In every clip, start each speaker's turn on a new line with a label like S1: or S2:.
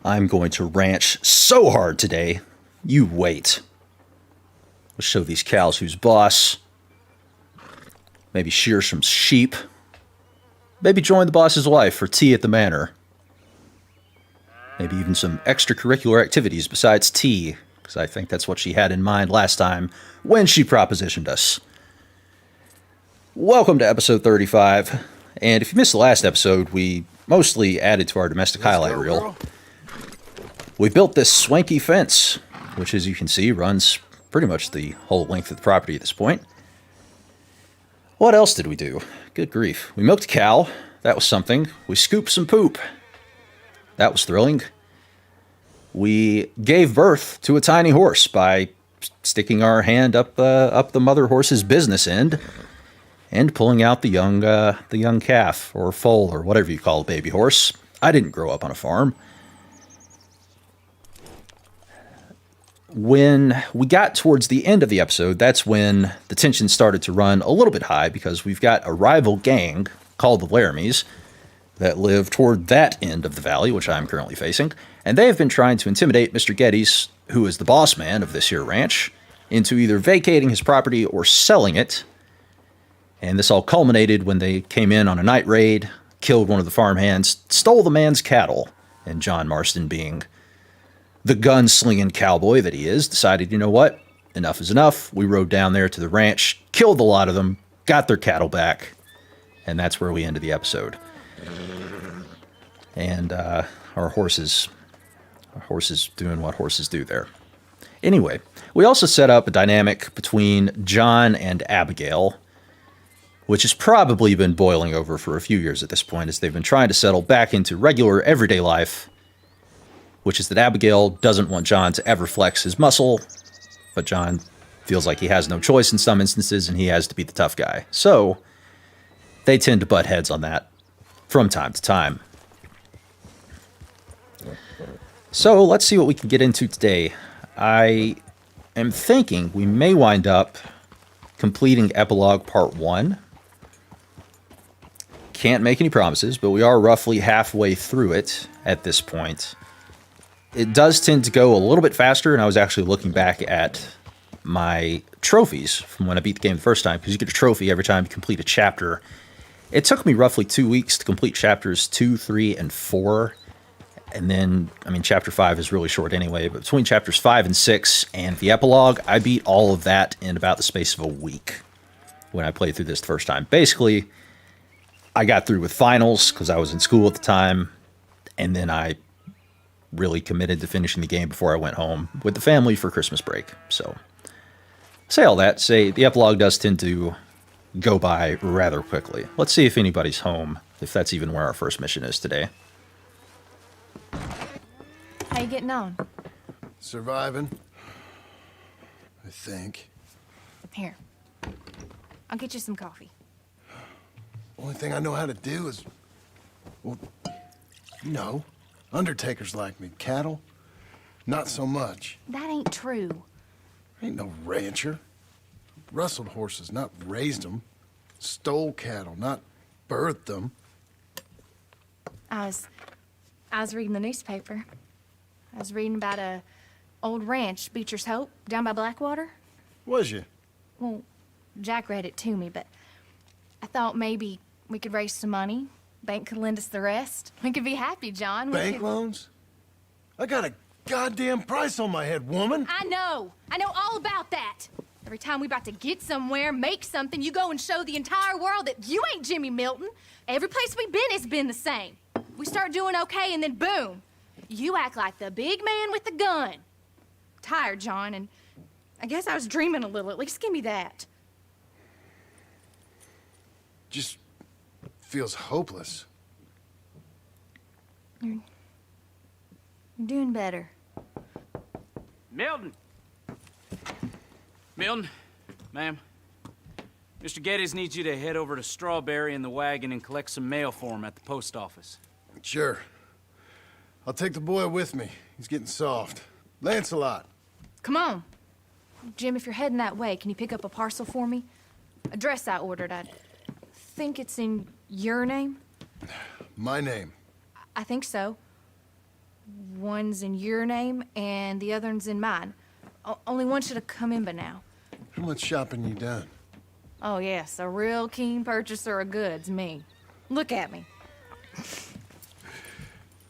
S1: I'm going to ranch so hard today. You wait. We'll show these cows who's boss. Maybe shear some sheep. Maybe join the boss's wife for tea at the manor. Maybe even some extracurricular activities besides tea, because I think that's what she had in mind last time when she propositioned us. Welcome to episode 35. And if you missed the last episode, we mostly added to our domestic highlight reel. We built this swanky fence, which, as you can see, runs pretty much the whole length of the property at this point. What else did we do? Good grief. We milked a cow. That was something. We scooped some poop. That was thrilling. We gave birth to a tiny horse by sticking our hand up the mother horse's business end and pulling out the young calf or foal or whatever you call a baby horse. I didn't grow up on a farm. When we got towards the end of the episode, that's when the tension started to run a little bit high because we've got a rival gang called the Laramies that live toward that end of the valley, which I'm currently facing, and they have been trying to intimidate Mr. Geddes, who is the boss man of this here ranch, into either vacating his property or selling it. And this all culminated when they came in on a night raid, killed one of the farmhands, stole the man's cattle, and John Marston, being the gun-slinging cowboy that he is, decided, you know what, enough is enough. We rode down there to the ranch, killed a lot of them, got their cattle back, and that's where we ended the episode. And our horses doing what horses do there. Anyway, we also set up a dynamic between John and Abigail, which has probably been boiling over for a few years at this point, as they've been trying to settle back into regular everyday life, which is that Abigail doesn't want John to ever flex his muscle, but John feels like he has no choice in some instances, and he has to be the tough guy. So they tend to butt heads on that from time to time. So let's see what we can get into today. I am thinking we may wind up completing Epilogue Part 1. Can't make any promises, but we are roughly halfway through it at this point. It does tend to go a little bit faster, and I was actually looking back at my trophies from when I beat the game the first time, because you get a trophy every time you complete a chapter. It took me roughly 2 weeks to complete chapters 2, 3, and 4. And then, chapter 5 is really short anyway, but between chapters 5 and 6 and the epilogue, I beat all of that in about the space of a week when I played through this the first time. Basically, I got through with finals because I was in school at the time, and then I really committed to finishing the game before I went home with the family for Christmas break. So, say all that, say the epilogue does tend to go by rather quickly. Let's see if anybody's home, if that's even where our first mission is today.
S2: How you getting on?
S3: Surviving, I think.
S2: Here. I'll get you some coffee.
S3: Only thing I know how to do is, well, undertakers like me. Cattle, not so much.
S2: That ain't true.
S3: Ain't no rancher. Rustled horses, not raised them. Stole cattle, not birthed them.
S2: I was reading the newspaper. I was reading about a old ranch, Beecher's Hope, down by Blackwater.
S3: Was you?
S2: Well, Jack read it to me, but I thought maybe we could raise some money. Bank could lend us the rest. We could be happy, John.
S3: Bank loans? I got a goddamn price on my head, woman.
S2: I know all about that. Every time we about to get somewhere, make something, you go and show the entire world that you ain't Jimmy Milton. Every place we've been has been the same. We start doing okay, and then boom, you act like the big man with the gun. Tired, John, and I guess I was dreaming a little. At least give me that.
S3: Just feels hopeless.
S2: You're doing better.
S4: Milton! Milton, ma'am. Mr. Geddes needs you to head over to Strawberry in the wagon and collect some mail for him at the post office.
S3: Sure. I'll take the boy with me. He's getting soft. Lancelot.
S2: Come on. Jim, if you're heading that way, can you pick up a parcel for me? A dress I ordered. I think it's in your name?
S3: My name.
S2: I think so. One's in your name, and the other one's in mine. Only one should have come in by now.
S3: How much shopping you done?
S2: Oh, yes, a real keen purchaser of goods, me. Look at me.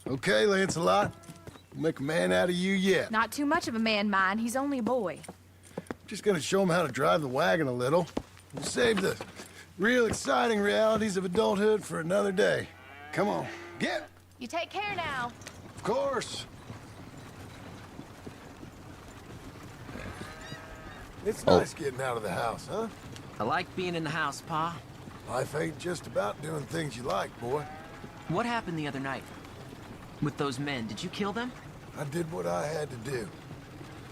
S3: Okay, Lancelot. We'll make a man out of you yet.
S2: Not too much of a man, mine. He's only a boy.
S3: Just gonna show him how to drive the wagon a little. We'll save the real exciting realities of adulthood for another day. Come on, get!
S2: You take care now.
S3: Of course. It's nice getting out of the house, huh?
S5: I like being in the house, Pa.
S3: Life ain't just about doing things you like, boy.
S5: What happened the other night? With those men, did you kill them?
S3: I did what I had to do.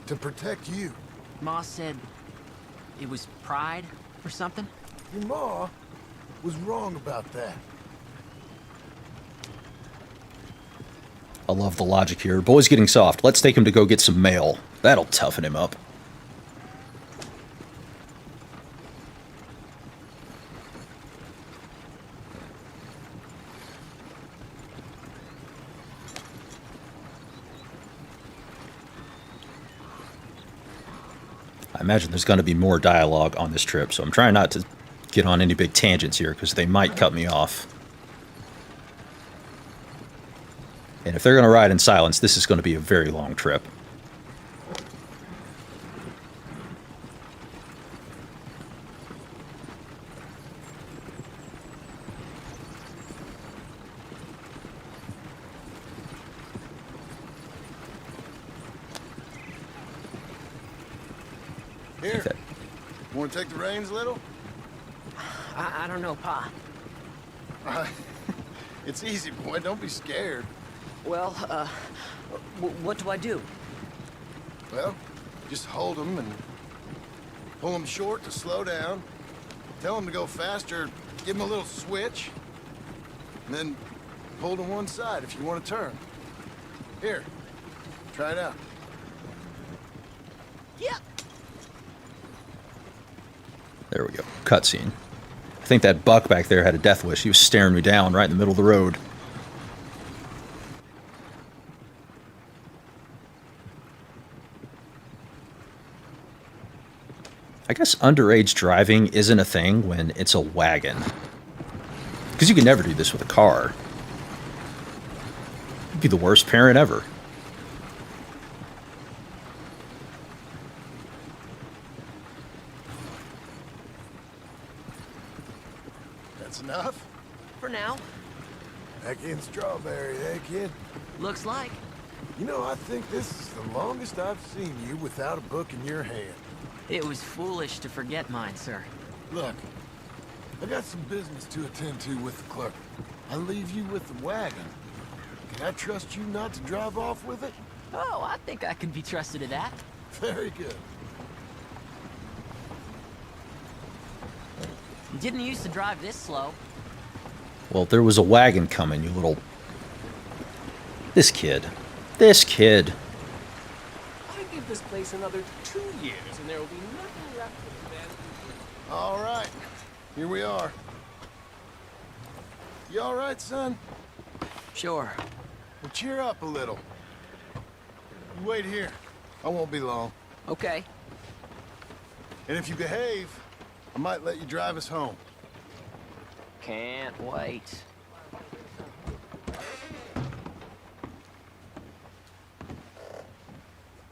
S3: To protect you.
S5: Ma said it was pride or something?
S3: Your ma was wrong about that.
S1: I love the logic here. Boy's getting soft. Let's take him to go get some mail. That'll toughen him up. I imagine there's going to be more dialogue on this trip, so I'm trying not to get on any big tangents here because they might cut me off. And if they're going to ride in silence, this is going to be a very long trip.
S3: Here. Want to take the reins a little?
S5: I don't know, Pa.
S3: It's easy, boy. Don't be scared.
S5: Well, what do I do?
S3: Well, just hold them and pull them short to slow down. Tell them to go faster. Give them a little switch. And then pull to one side if you want to turn. Here. Try it out.
S5: Yeah.
S1: There we go. Cutscene. I think that buck back there had a death wish. He was staring me down right in the middle of the road. I guess underage driving isn't a thing when it's a wagon. Because you can never do this with a car. You'd be the worst parent ever.
S3: That's enough?
S5: For now.
S3: Back in Strawberry, eh, kid?
S5: Looks like.
S3: You know, I think this is the longest I've seen you without a book in your hand.
S5: It was foolish to forget mine, sir.
S3: Look, I got some business to attend to with the clerk. I'll leave you with the wagon. Can I trust you not to drive off with it?
S5: Oh, I think I can be trusted at that.
S3: Very good.
S5: You didn't used to drive this slow.
S1: Well, there was a wagon coming, you little... This kid. This kid.
S6: I give this place another 2 years, and there will be nothing left of the band.
S3: All right, here we are. You all right, son?
S5: Sure.
S3: Well, cheer up a little. You wait here. I won't be long.
S5: Okay.
S3: And if you behave, I might let you drive us home.
S5: Can't wait.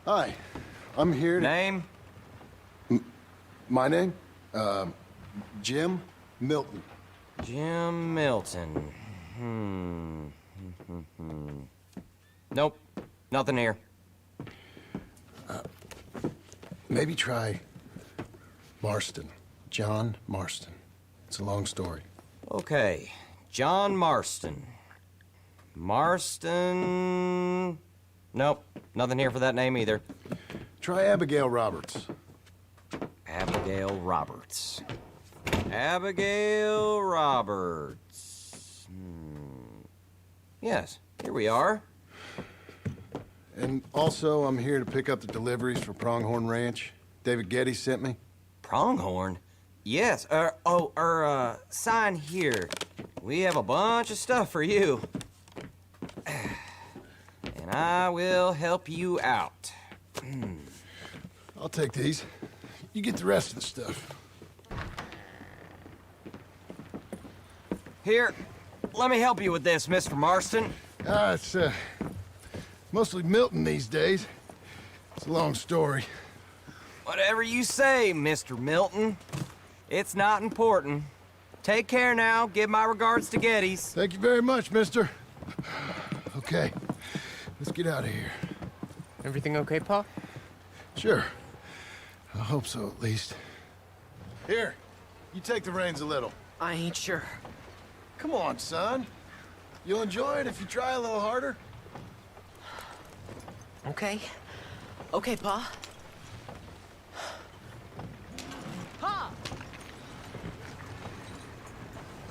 S3: Hi, I'm here to...
S6: Name?
S3: My name? Jim Milton.
S6: Jim Milton. Nope, nothing here.
S3: Maybe try Marston. John Marston. It's a long story.
S6: Okay, John Marston. Marston... Nope, nothing here for that name either.
S3: Try Abigail Roberts.
S6: Abigail Roberts. Abigail Roberts. Yes, here we are.
S3: And also, I'm here to pick up the deliveries for Pronghorn Ranch. David Getty sent me.
S6: Pronghorn? Yes, sign here. We have a bunch of stuff for you.
S7: and I will help you out.
S3: I'll take these. You get the rest of the stuff.
S7: Here, let me help you with this, Mr. Marston.
S3: It's mostly Milton these days. It's a long story.
S7: Whatever you say, Mr. Milton. It's not important. Take care now. Give my regards to Geddes.
S3: Thank you very much, mister. Okay, let's get out of here.
S6: Everything okay, Pa?
S3: Sure. I hope so, at least. Here, you take the reins a little.
S5: I ain't sure.
S3: Come on, son. You'll enjoy it if you try a little harder.
S5: Okay. Okay, Pa.
S2: Pa!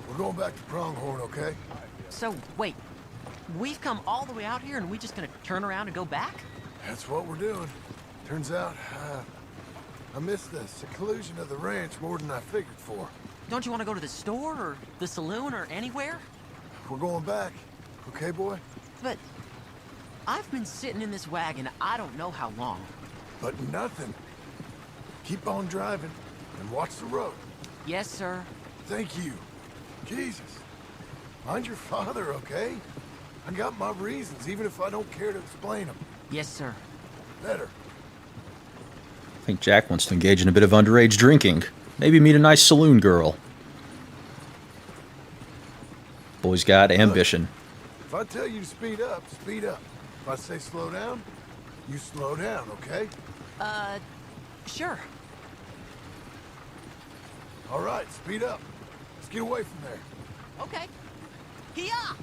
S3: We're going back to Pronghorn, okay?
S5: So, wait. We've come all the way out here and we just gonna turn around and go back?
S3: That's what we're doing. Turns out, I miss the seclusion of the ranch more than I figured for.
S5: Don't you want to go to the store or the saloon or anywhere?
S3: We're going back, okay, boy?
S5: But I've been sitting in this wagon I don't know how long.
S3: But nothing. Keep on driving and watch the road.
S5: Yes, sir.
S3: Thank you. Jesus. Mind your father, okay? I got my reasons, even if I don't care to explain them.
S5: Yes, sir.
S3: Better.
S1: I think Jack wants to engage in a bit of underage drinking. Maybe meet a nice saloon girl. Boy's got ambition.
S3: If I tell you to speed up, speed up. If I say slow down, you slow down, okay?
S5: Sure.
S3: All right, speed up. Let's get away from there.
S5: Okay. Hiya!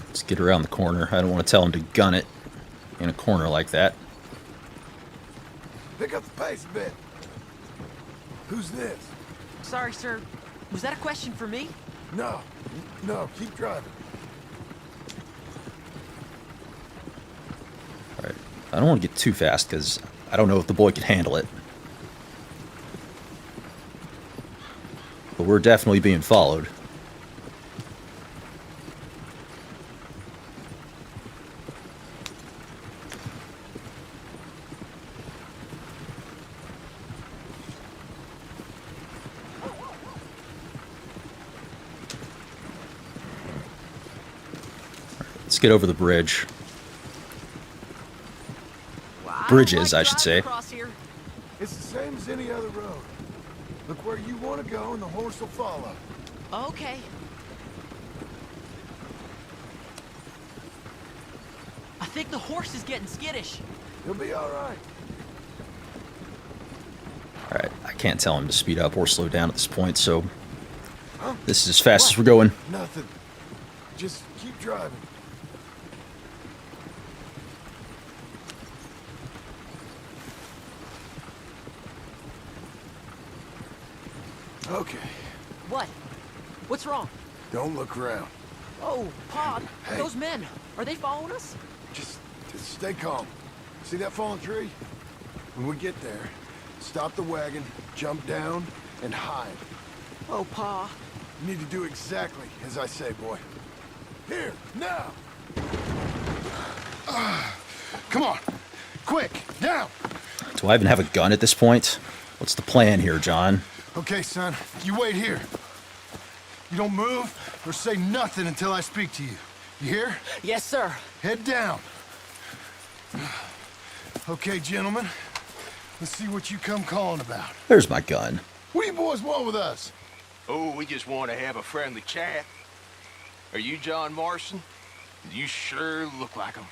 S1: Let's get around the corner. I don't want to tell him to gun it in a corner like that.
S3: Pick up the pace a bit. Who's this?
S5: Sorry, sir. Was that a question for me?
S3: No, keep driving.
S1: All right. I don't want to get too fast because I don't know if the boy can handle it. But we're definitely being followed. Let's get over the bridge.
S5: Well,
S1: Bridges, I
S5: driving
S1: should say.
S5: across here.
S3: It's the same as any other road. Look where you want to go and the horse will follow.
S5: Okay. I think the horse is getting skittish.
S3: You'll be all right.
S1: All right. I can't tell him to speed up or slow down at this point, so
S3: Huh?
S1: this is as fast as we're going.
S3: Nothing. Just keep driving. Okay.
S5: What? What's wrong?
S3: Don't look around.
S5: Oh, Pa,
S3: Hey.
S5: those men, are they following us?
S3: Just stay calm. See that fallen tree? When we get there, stop the wagon, jump down, and hide.
S5: Oh, Pa.
S3: You need to do exactly as I say, boy. Here, now! Come on. Quick, down!
S1: Do I even have a gun at this point? What's the plan here, John?
S3: Okay, son, you wait here. You don't move or say nothing until I speak to you. You hear?
S5: Yes, sir.
S3: Head down. Okay, gentlemen. Let's see what you come calling about.
S1: There's my gun.
S3: What do you boys want with us?
S8: Oh, we just want to have a friendly chat. Are you John Marston? You sure look like him.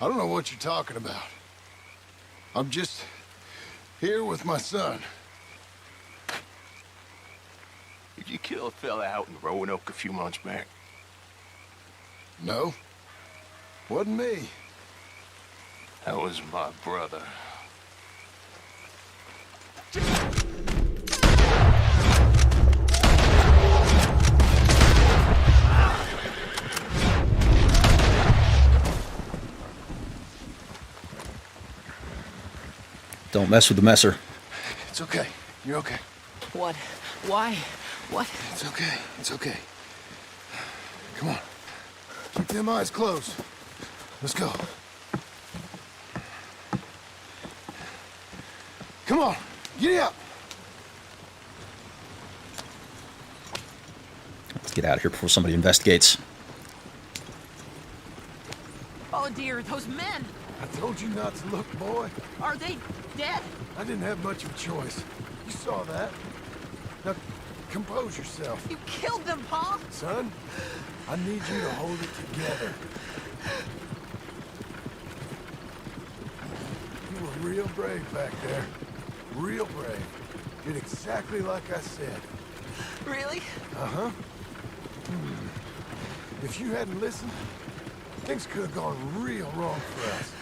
S3: I don't know what you're talking about. I'm just here with my son.
S8: Did you kill a fella out in Roanoke a few months back?
S3: No. Wasn't me.
S8: That was my brother.
S1: Don't mess with the messer.
S3: It's okay. You're okay.
S5: What? Why? What?
S3: It's okay. It's okay. Come on. Keep them eyes closed. Let's go. Come on. Get up.
S1: Let's get out of here before somebody investigates.
S5: Oh dear, those men!
S3: I told you not to look, boy.
S5: Are they dead?
S3: I didn't have much of a choice. You saw that. Now, compose yourself.
S5: You killed them, Pa!
S3: Son, I need you to hold it together. You were real brave back there. Real brave. Did exactly like I said.
S5: Really?
S3: Uh-huh. If you hadn't listened, things could have gone real wrong for us.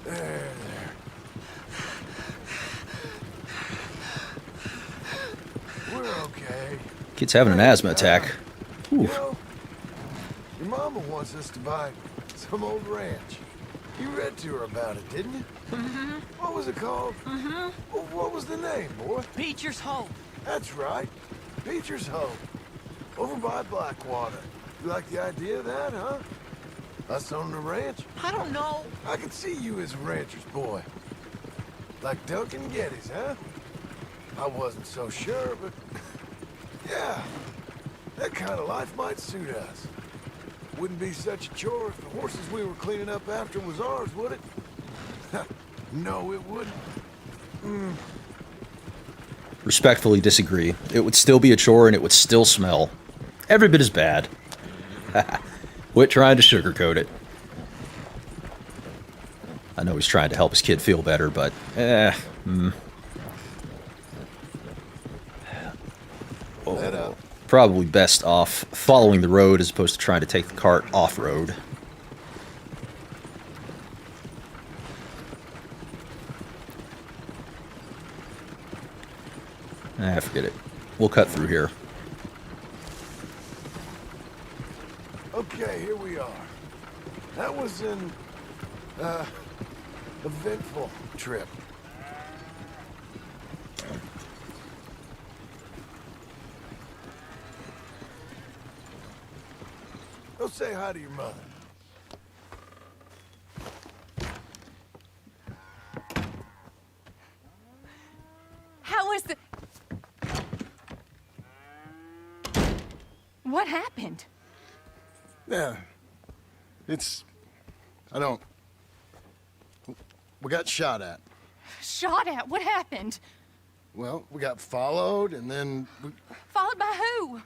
S3: There. We're okay.
S1: Kid's having an asthma attack.
S3: You
S1: Oof.
S3: know, your mama wants us to buy some old ranch. You read to her about it, didn't you? Mm-hmm. What was it called? Mm-hmm. What was the name, boy?
S5: Beecher's home.
S3: That's right. Beecher's home. Over by Blackwater. You like the idea of that, huh? Us owning a ranch?
S5: I don't know.
S3: I could see you as a rancher's boy. Like Duncan Geddes, huh? I wasn't so sure, but... yeah. That kind of life might suit us. Wouldn't be such a chore if the horses we were cleaning up after was ours, would it? No, it wouldn't.
S1: Respectfully disagree. It would still be a chore and it would still smell. Every bit as bad. Quit trying to sugarcoat it. I know he's trying to help his kid feel better, but probably best off following the road as opposed to trying to take the cart off-road. Forget it. We'll cut through here.
S3: Okay, here we are. That was an, eventful trip. Go say hi to your mother.
S2: How was the... What happened?
S3: Yeah. I don't... We got shot at.
S2: Shot at? What happened?
S3: Well, we got followed, and then
S2: Followed by who?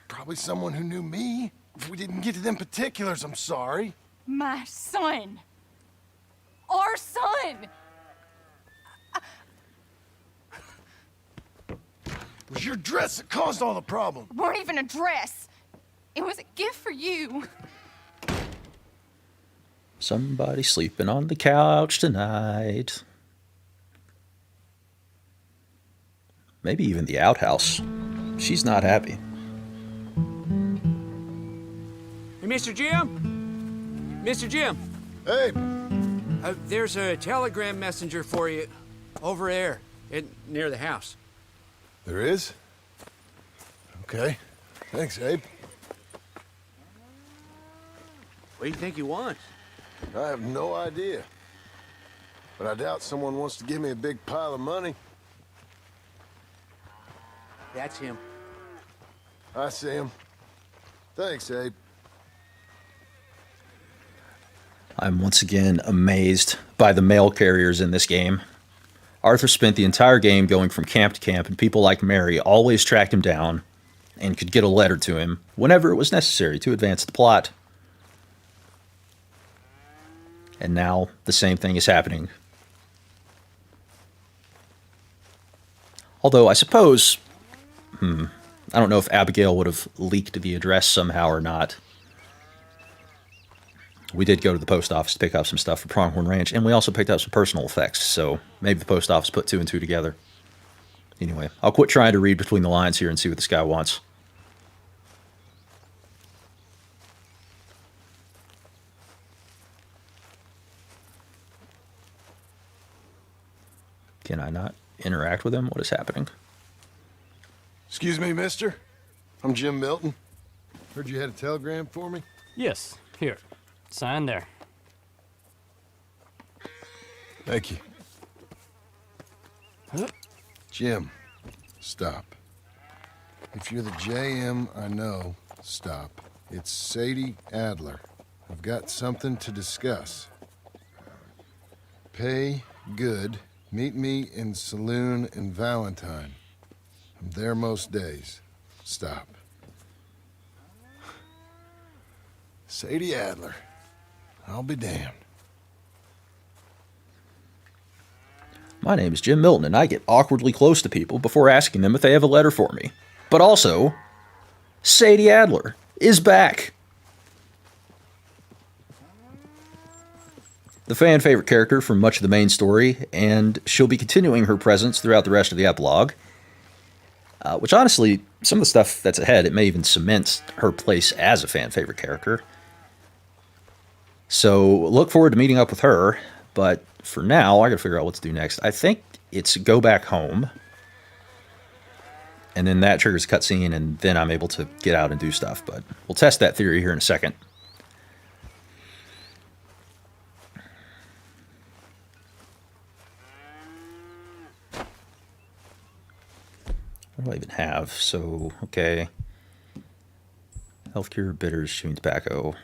S3: probably someone who knew me. If we didn't get to them particulars, I'm sorry.
S2: My son. Our son.
S3: It was your dress that caused all the problem.
S2: It weren't even a dress. It was a gift for you.
S1: Somebody sleeping on the couch tonight. Maybe even the outhouse. She's not happy.
S4: Hey, Mr. Jim? Mr. Jim,
S3: Hey,
S4: there's a telegram messenger for you over there near the house.
S3: there is? Okay. Thanks, Abe.
S4: What do you think he wants?
S3: I have no idea. But I doubt someone wants to give me a big pile of money.
S4: That's him.
S3: I see him. Thanks, Abe.
S1: I'm once again amazed by the mail carriers in this game. Arthur spent the entire game going from camp to camp, and people like Mary always tracked him down and could get a letter to him whenever it was necessary to advance the plot. And now the same thing is happening. Although I suppose, I don't know if Abigail would have leaked the address somehow or not. We did go to the post office to pick up some stuff for Pronghorn Ranch, and we also picked up some personal effects, so maybe the post office put two and two together. Anyway, I'll quit trying to read between the lines here and see what this guy wants. Can I not interact with him? What is happening?
S3: Excuse me, mister. I'm Jim Milton. Heard you had a telegram for me?
S9: Yes, here. Sign there.
S3: Thank you. Jim, stop. If you're the JM I know, stop. It's Sadie Adler. I've got something to discuss. Pay good. Meet me in saloon in Valentine. I'm there most days. Stop. Sadie Adler. I'll be damned.
S1: My name is Jim Milton, and I get awkwardly close to people before asking them if they have a letter for me. But also, Sadie Adler is back. The fan favorite character from much of the main story, and she'll be continuing her presence throughout the rest of the epilogue. Which honestly, some of the stuff that's ahead, it may even cement her place as a fan favorite character. So look forward to meeting up with her, but for now, I gotta figure out what to do next. I think it's go back home, and then that triggers a cutscene, and then I'm able to get out and do stuff, but we'll test that theory here in a second. What do I even have? So, okay. Healthcare, bitters, chewing tobacco.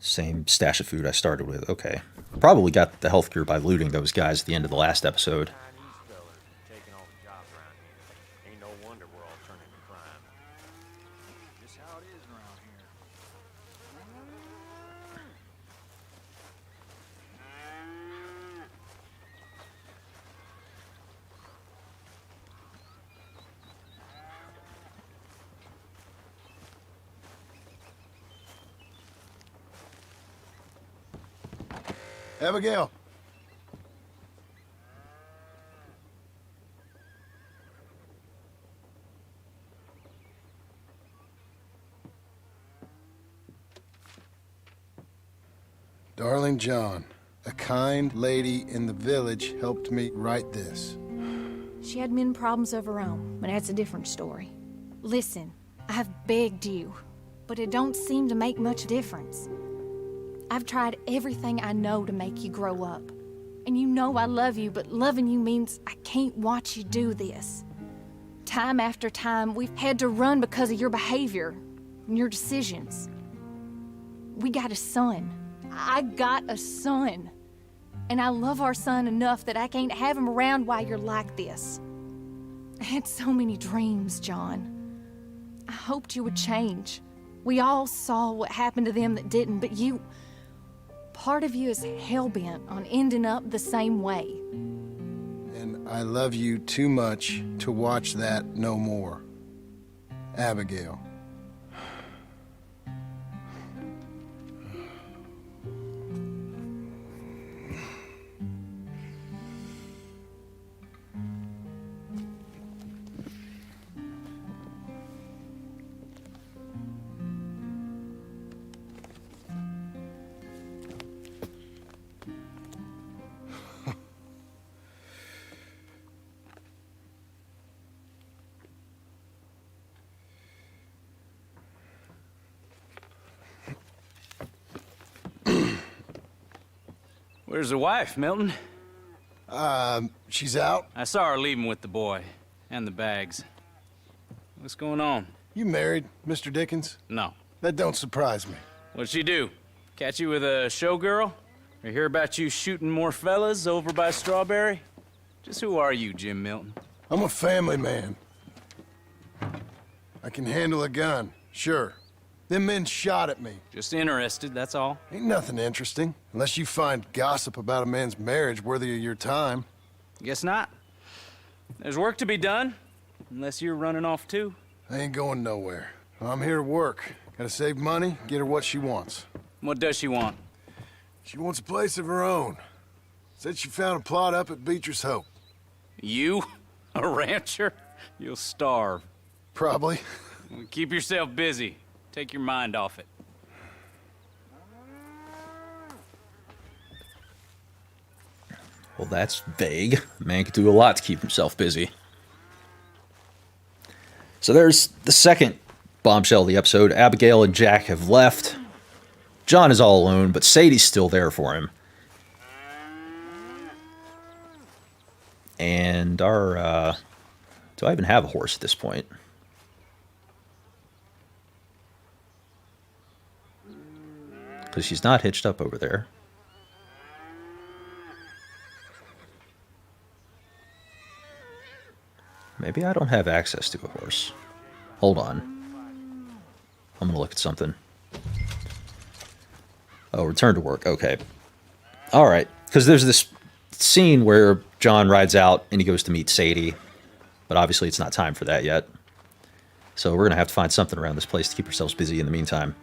S1: Same stash of food I started with. Okay. Probably got the healthcare by looting those guys at the end of the last episode.
S10: Taking all the jobs around here. Ain't no wonder we're all turning to crime. Just how it is around here.
S3: Abigail. Darling John, a kind lady in the village helped me write this.
S2: She had men problems of her own, but that's a different story. Listen, I've begged you, but it don't seem to make much difference. I've tried everything I know to make you grow up. And you know I love you, but loving you means I can't watch you do this. Time after time, we've had to run because of your behavior and your decisions. We got a son. I got a son. And I love our son enough that I can't have him around while you're like this. I had so many dreams, John. I hoped you would change. We all saw what happened to them that didn't, but you... Part of you is hell-bent on ending up the same way.
S3: And I love you too much to watch that no more. Abigail.
S4: Where's the wife, Milton?
S3: She's out.
S4: I saw her leaving with the boy. And the bags. What's going on?
S3: You married, Mr. Dickens?
S4: No.
S3: That don't surprise me.
S4: What'd she do? Catch you with a showgirl? Or hear about you shooting more fellas over by Strawberry? Just who are you, Jim Milton?
S3: I'm a family man. I can handle a gun, sure. Them men shot at me.
S4: Just interested, that's all.
S3: Ain't nothing interesting, unless you find gossip about a man's marriage worthy of your time.
S4: Guess not. There's work to be done, unless you're running off too.
S3: I ain't going nowhere. I'm here to work. Gotta save money, get her what she wants.
S4: What does she want?
S3: She wants a place of her own. Said she found a plot up at Beecher's Hope.
S4: You? A rancher? You'll starve.
S3: Probably.
S4: Keep yourself busy. Take your mind off it.
S1: Well, that's vague. Man could do a lot to keep himself busy. So there's the second bombshell of the episode. Abigail and Jack have left. John is all alone, but Sadie's still there for him. And our, do I even have a horse at this point? Because she's not hitched up over there. Maybe I don't have access to a horse. Hold on. I'm going to look at something. Oh, return to work. Okay. All right. Because there's this scene where John rides out and he goes to meet Sadie. But obviously it's not time for that yet. So we're going to have to find something around this place to keep ourselves busy in the meantime.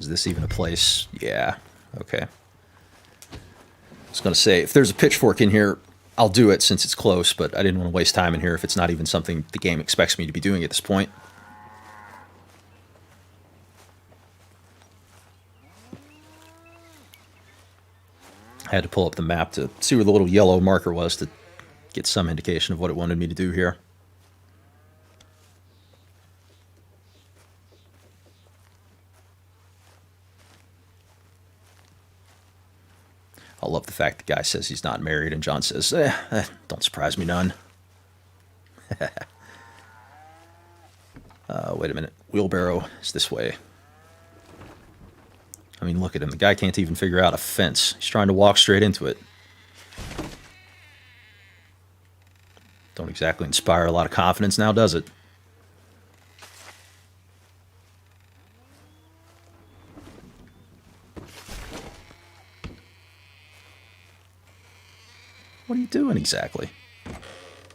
S1: Is this even a place? Yeah. Okay. I was going to say, if there's a pitchfork in here, I'll do it since it's close, but I didn't want to waste time in here if it's not even something the game expects me to be doing at this point. I had to pull up the map to see where the little yellow marker was to get some indication of what it wanted me to do here. I love the fact the guy says he's not married and John says, don't surprise me none. Wait a minute. Wheelbarrow is this way. I mean, look at him. The guy can't even figure out a fence. He's trying to walk straight into it. Don't exactly inspire a lot of confidence now, does it? What are you doing exactly?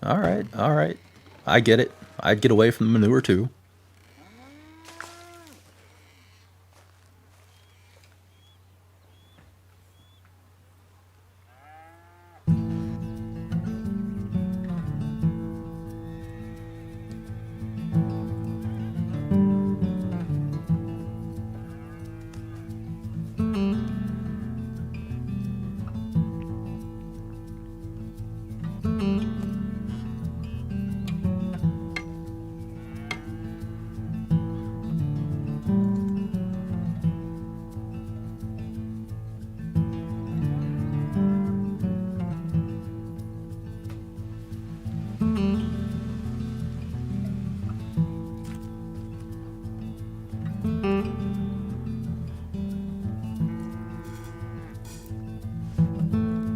S1: All right, all right. I get it. I'd get away from the manure too.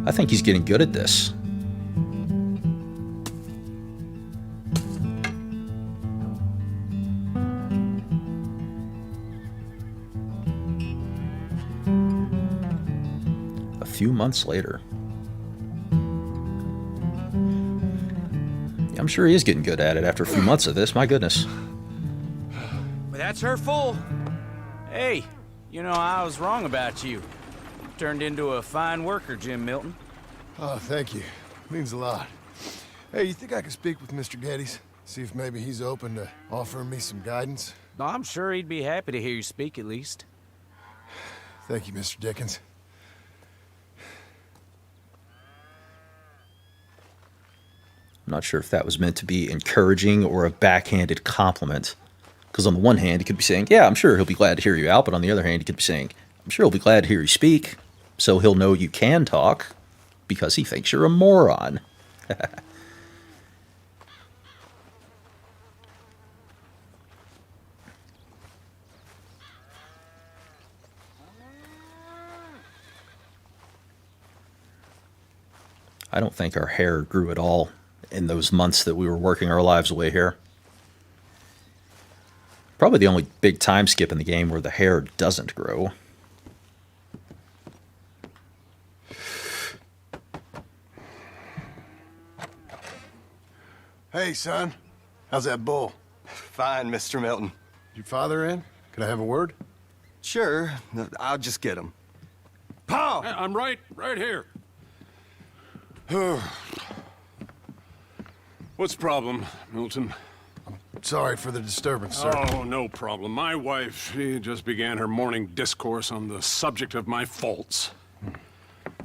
S1: I think he's getting good at this. A few months later. Yeah, I'm sure he is getting good at it after a few months of this. My goodness.
S7: Well, that's her full.
S4: Hey, you know, I was wrong about you. Turned into a fine worker, Jim Milton.
S3: Oh, thank you. Means a lot. Hey, you think I could speak with Mr. Geddes? See if maybe he's open to offering me some guidance?
S4: I'm sure he'd be happy to hear you speak, at least.
S3: Thank you, Mr. Dickens.
S1: I'm not sure if that was meant to be encouraging or a backhanded compliment. Because on the one hand, he could be saying, yeah, I'm sure he'll be glad to hear you out. But on the other hand, he could be saying, I'm sure he'll be glad to hear you speak. So he'll know you can talk because he thinks you're a moron. I don't think our hair grew at all in those months that we were working our lives away here. Probably the only big time skip in the game where the hair doesn't grow.
S3: Hey, son. How's that bull?
S11: Fine, Mr. Milton.
S3: Your father in? Could I have a word?
S11: Sure, I'll just get him. Pa!
S12: I'm right here. What's the problem, Milton?
S3: Sorry for the disturbance, sir.
S12: Oh, no problem. My wife, she just began her morning discourse on the subject of my faults.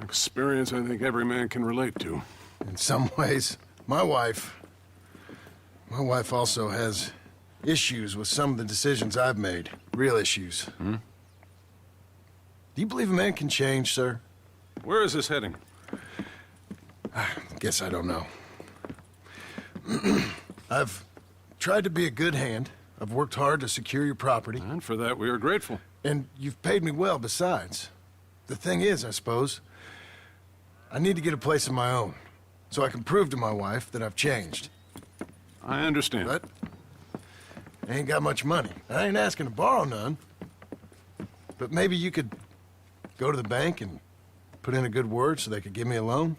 S12: Experience I think every man can relate to.
S3: In some ways, my wife also has issues with some of the decisions I've made. Real issues.
S12: Hmm?
S3: Do you believe a man can change, sir?
S12: Where is this heading?
S3: Guess I don't know. I've tried to be a good hand. I've worked hard to secure your property.
S12: And for that, we are grateful.
S3: And you've paid me well besides. The thing is, I suppose, I need to get a place of my own, so I can prove to my wife that I've changed.
S12: I understand.
S3: But I ain't got much money. I ain't asking to borrow none. But maybe you could go to the bank and put in a good word so they could give me a loan?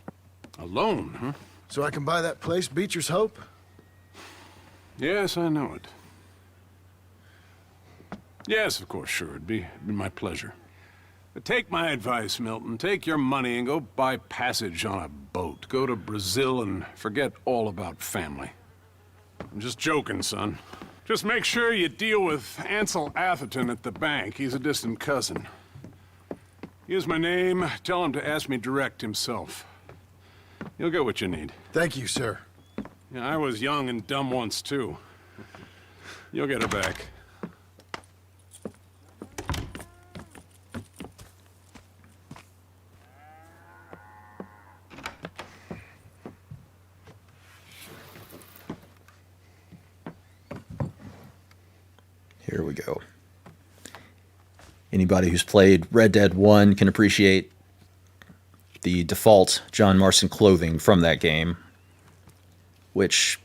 S12: A loan, huh?
S3: So I can buy that place, Beecher's Hope?
S12: Yes, I know it. Yes, of course, sure. It'd be my pleasure. But take my advice, Milton. Take your money and go buy passage on a boat. Go to Brazil and forget all about family. I'm just joking, son. Just make sure you deal with Ansel Atherton at the bank. He's a distant cousin. Use my name. Tell him to ask me direct himself. You'll get what you need.
S3: Thank you, sir.
S12: Yeah, I was young and dumb once, too. You'll get her back.
S1: Here we go. Anybody who's played Red Dead 1 can appreciate the default John Marston clothing from that game, which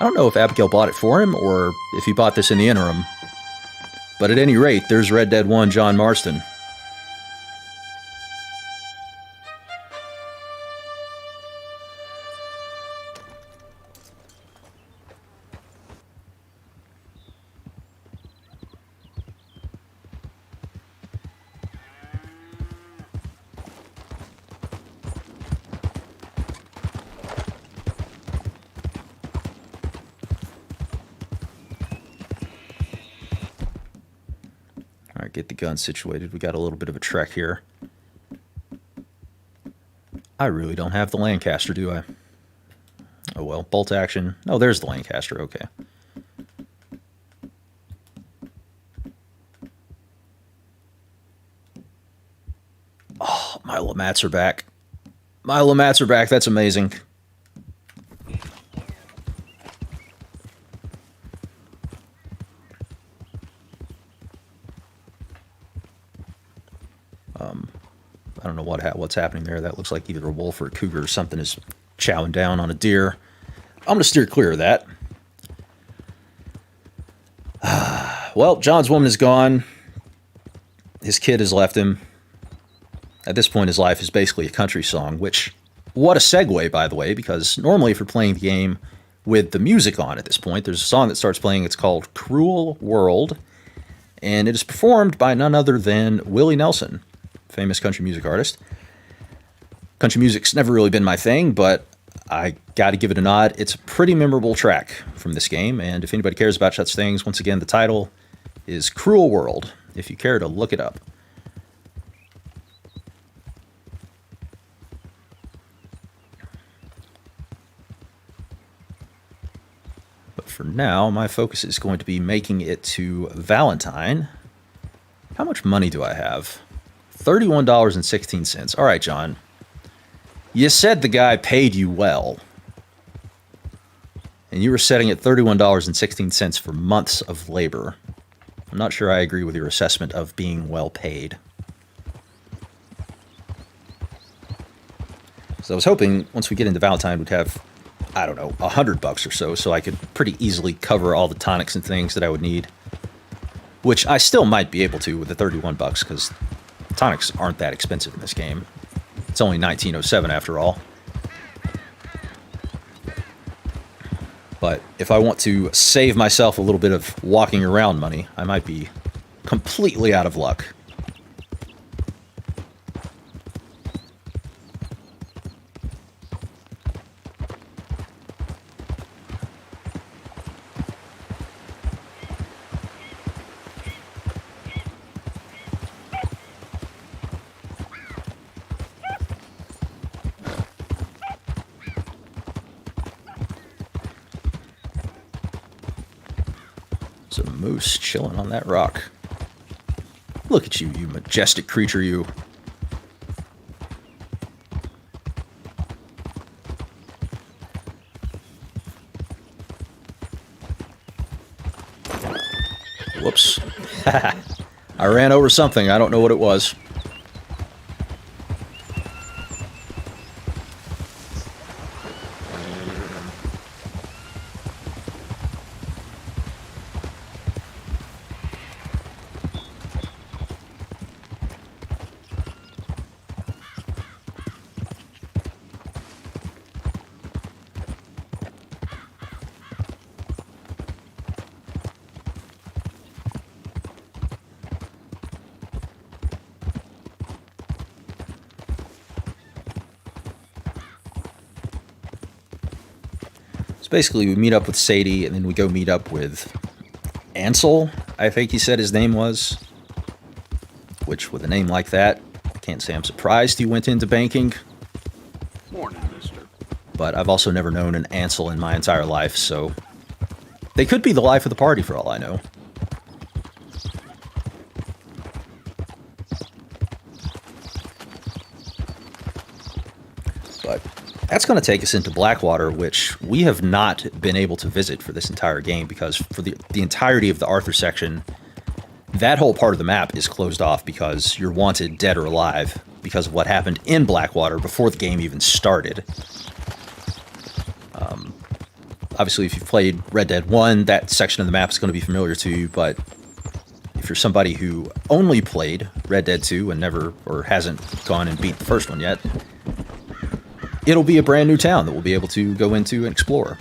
S1: I don't know if Abigail bought it for him or if he bought this in the interim. But at any rate, there's Red Dead 1 John Marston. Get the gun situated. We got a little bit of a trek here. I really don't have the Lancaster, do I? Oh well, bolt action. Oh, there's the Lancaster. Okay. Oh, my Lamats are back. My Lamats are back. That's amazing. I don't know what's happening there. That looks like either a wolf or a cougar or something is chowing down on a deer. I'm going to steer clear of that. Well, John's woman is gone. His kid has left him. At this point, his life is basically a country song, which, what a segue, by the way, because normally if you're playing the game with the music on at this point, there's a song that starts playing. It's called Cruel World, and it is performed by none other than Willie Nelson, famous country music artist. Country music's never really been my thing, but I got to give it a nod. It's a pretty memorable track from this game, and if anybody cares about such things, once again, the title is Cruel World, if you care to look it up. But for now, my focus is going to be making it to Valentine. How much money do I have? $31.16. All right, John. You said the guy paid you well. And you were setting at $31.16 for months of labor. I'm not sure I agree with your assessment of being well paid. So I was hoping once we get into Valentine we'd have, I don't know, $100 or so I could pretty easily cover all the tonics and things that I would need. Which I still might be able to with the $31 because tonics aren't that expensive in this game. It's only 1907 after all. But if I want to save myself a little bit of walking around money, I might be completely out of luck. There's a moose chilling on that rock. Look at you, you majestic creature, you. Whoops. I ran over something. I don't know what it was. Basically, we meet up with Sadie, and then we go meet up with Ansel, I think he said his name was. Which, with a name like that, I can't say I'm surprised he went into banking.
S12: Morning, mister.
S1: But I've also never known an Ansel in my entire life, so they could be the life of the party for all I know. But that's going to take us into Blackwater, which we have not been able to visit for this entire game, because for the entirety of the Arthur section, that whole part of the map is closed off because you're wanted dead or alive because of what happened in Blackwater before the game even started. Obviously, if you've played Red Dead 1, that section of the map is going to be familiar to you, but if you're somebody who only played Red Dead 2 and never, or hasn't gone and beat the first one yet, it'll be a brand new town that we'll be able to go into and explore.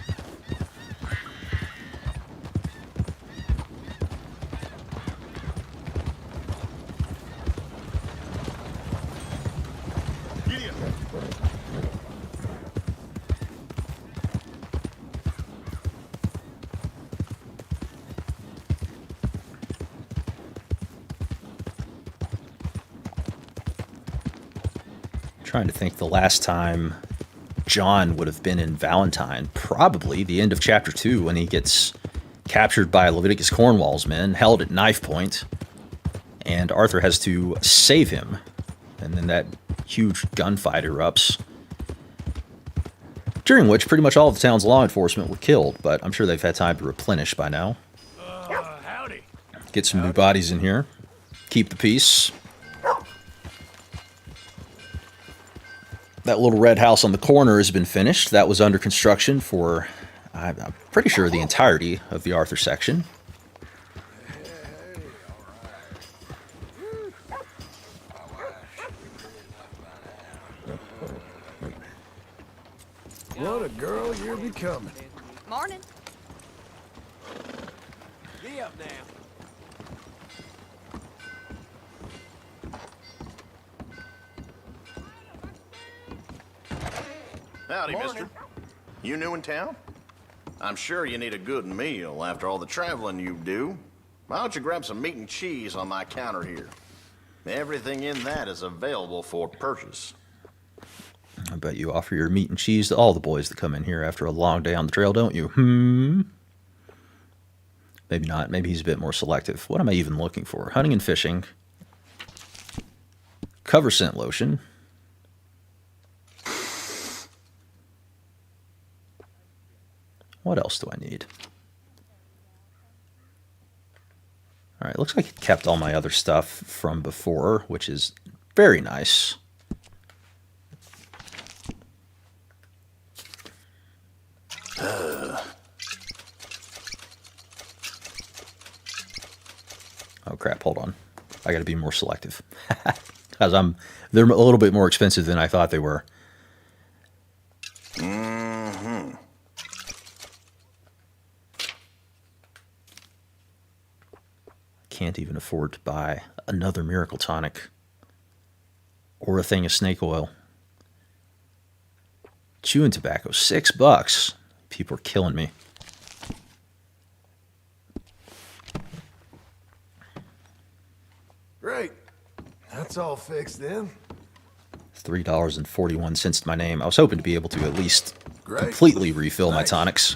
S1: Trying to think the last time John would have been in Valentine. Probably the end of chapter 2 when he gets captured by Leviticus Cornwall's men, held at knife point, and Arthur has to save him. And then that huge gunfight erupts, during which pretty much all of the town's law enforcement were killed, but I'm sure they've had time to replenish by now.
S8: Howdy.
S1: Get some new bodies in here. Keep the peace. That little red house on the corner has been finished. That was under construction for, I'm pretty sure, the entirety of the Arthur section.
S3: What a girl you're becoming.
S2: Morning.
S6: Be up now.
S3: Howdy, mister. You new in town? I'm sure you need a good meal after all the traveling you do. Why don't you grab some meat and cheese on my counter here? Everything in that is available for purchase.
S1: I bet you offer your meat and cheese to all the boys that come in here after a long day on the trail, don't you? Maybe not. Maybe he's a bit more selective. What am I even looking for? Hunting and fishing. Cover scent lotion. What else do I need? All right, looks like it kept all my other stuff from before, which is very nice. Oh crap, hold on. I gotta be more selective. Because they're a little bit more expensive than I thought they were. can't even afford to buy another miracle tonic or a thing of snake oil. Chewing tobacco, $6. People are killing me.
S3: Great. That's all fixed then.
S1: $3.41 to my name. I was hoping to be able to at least
S3: Great.
S1: completely refill my
S3: Nice.
S1: tonics.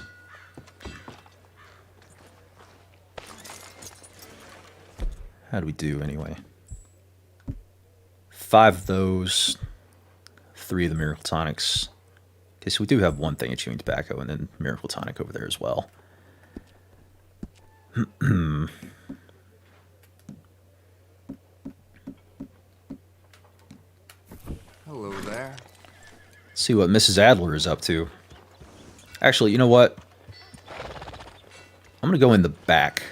S1: How do we do anyway? 5 of those, 3 of the miracle tonics. Okay, so we do have one thing of chewing tobacco and then miracle tonic over there as well.
S7: Hello there.
S1: See what Mrs. Adler is up to. Actually, you know what? I'm going to go in the back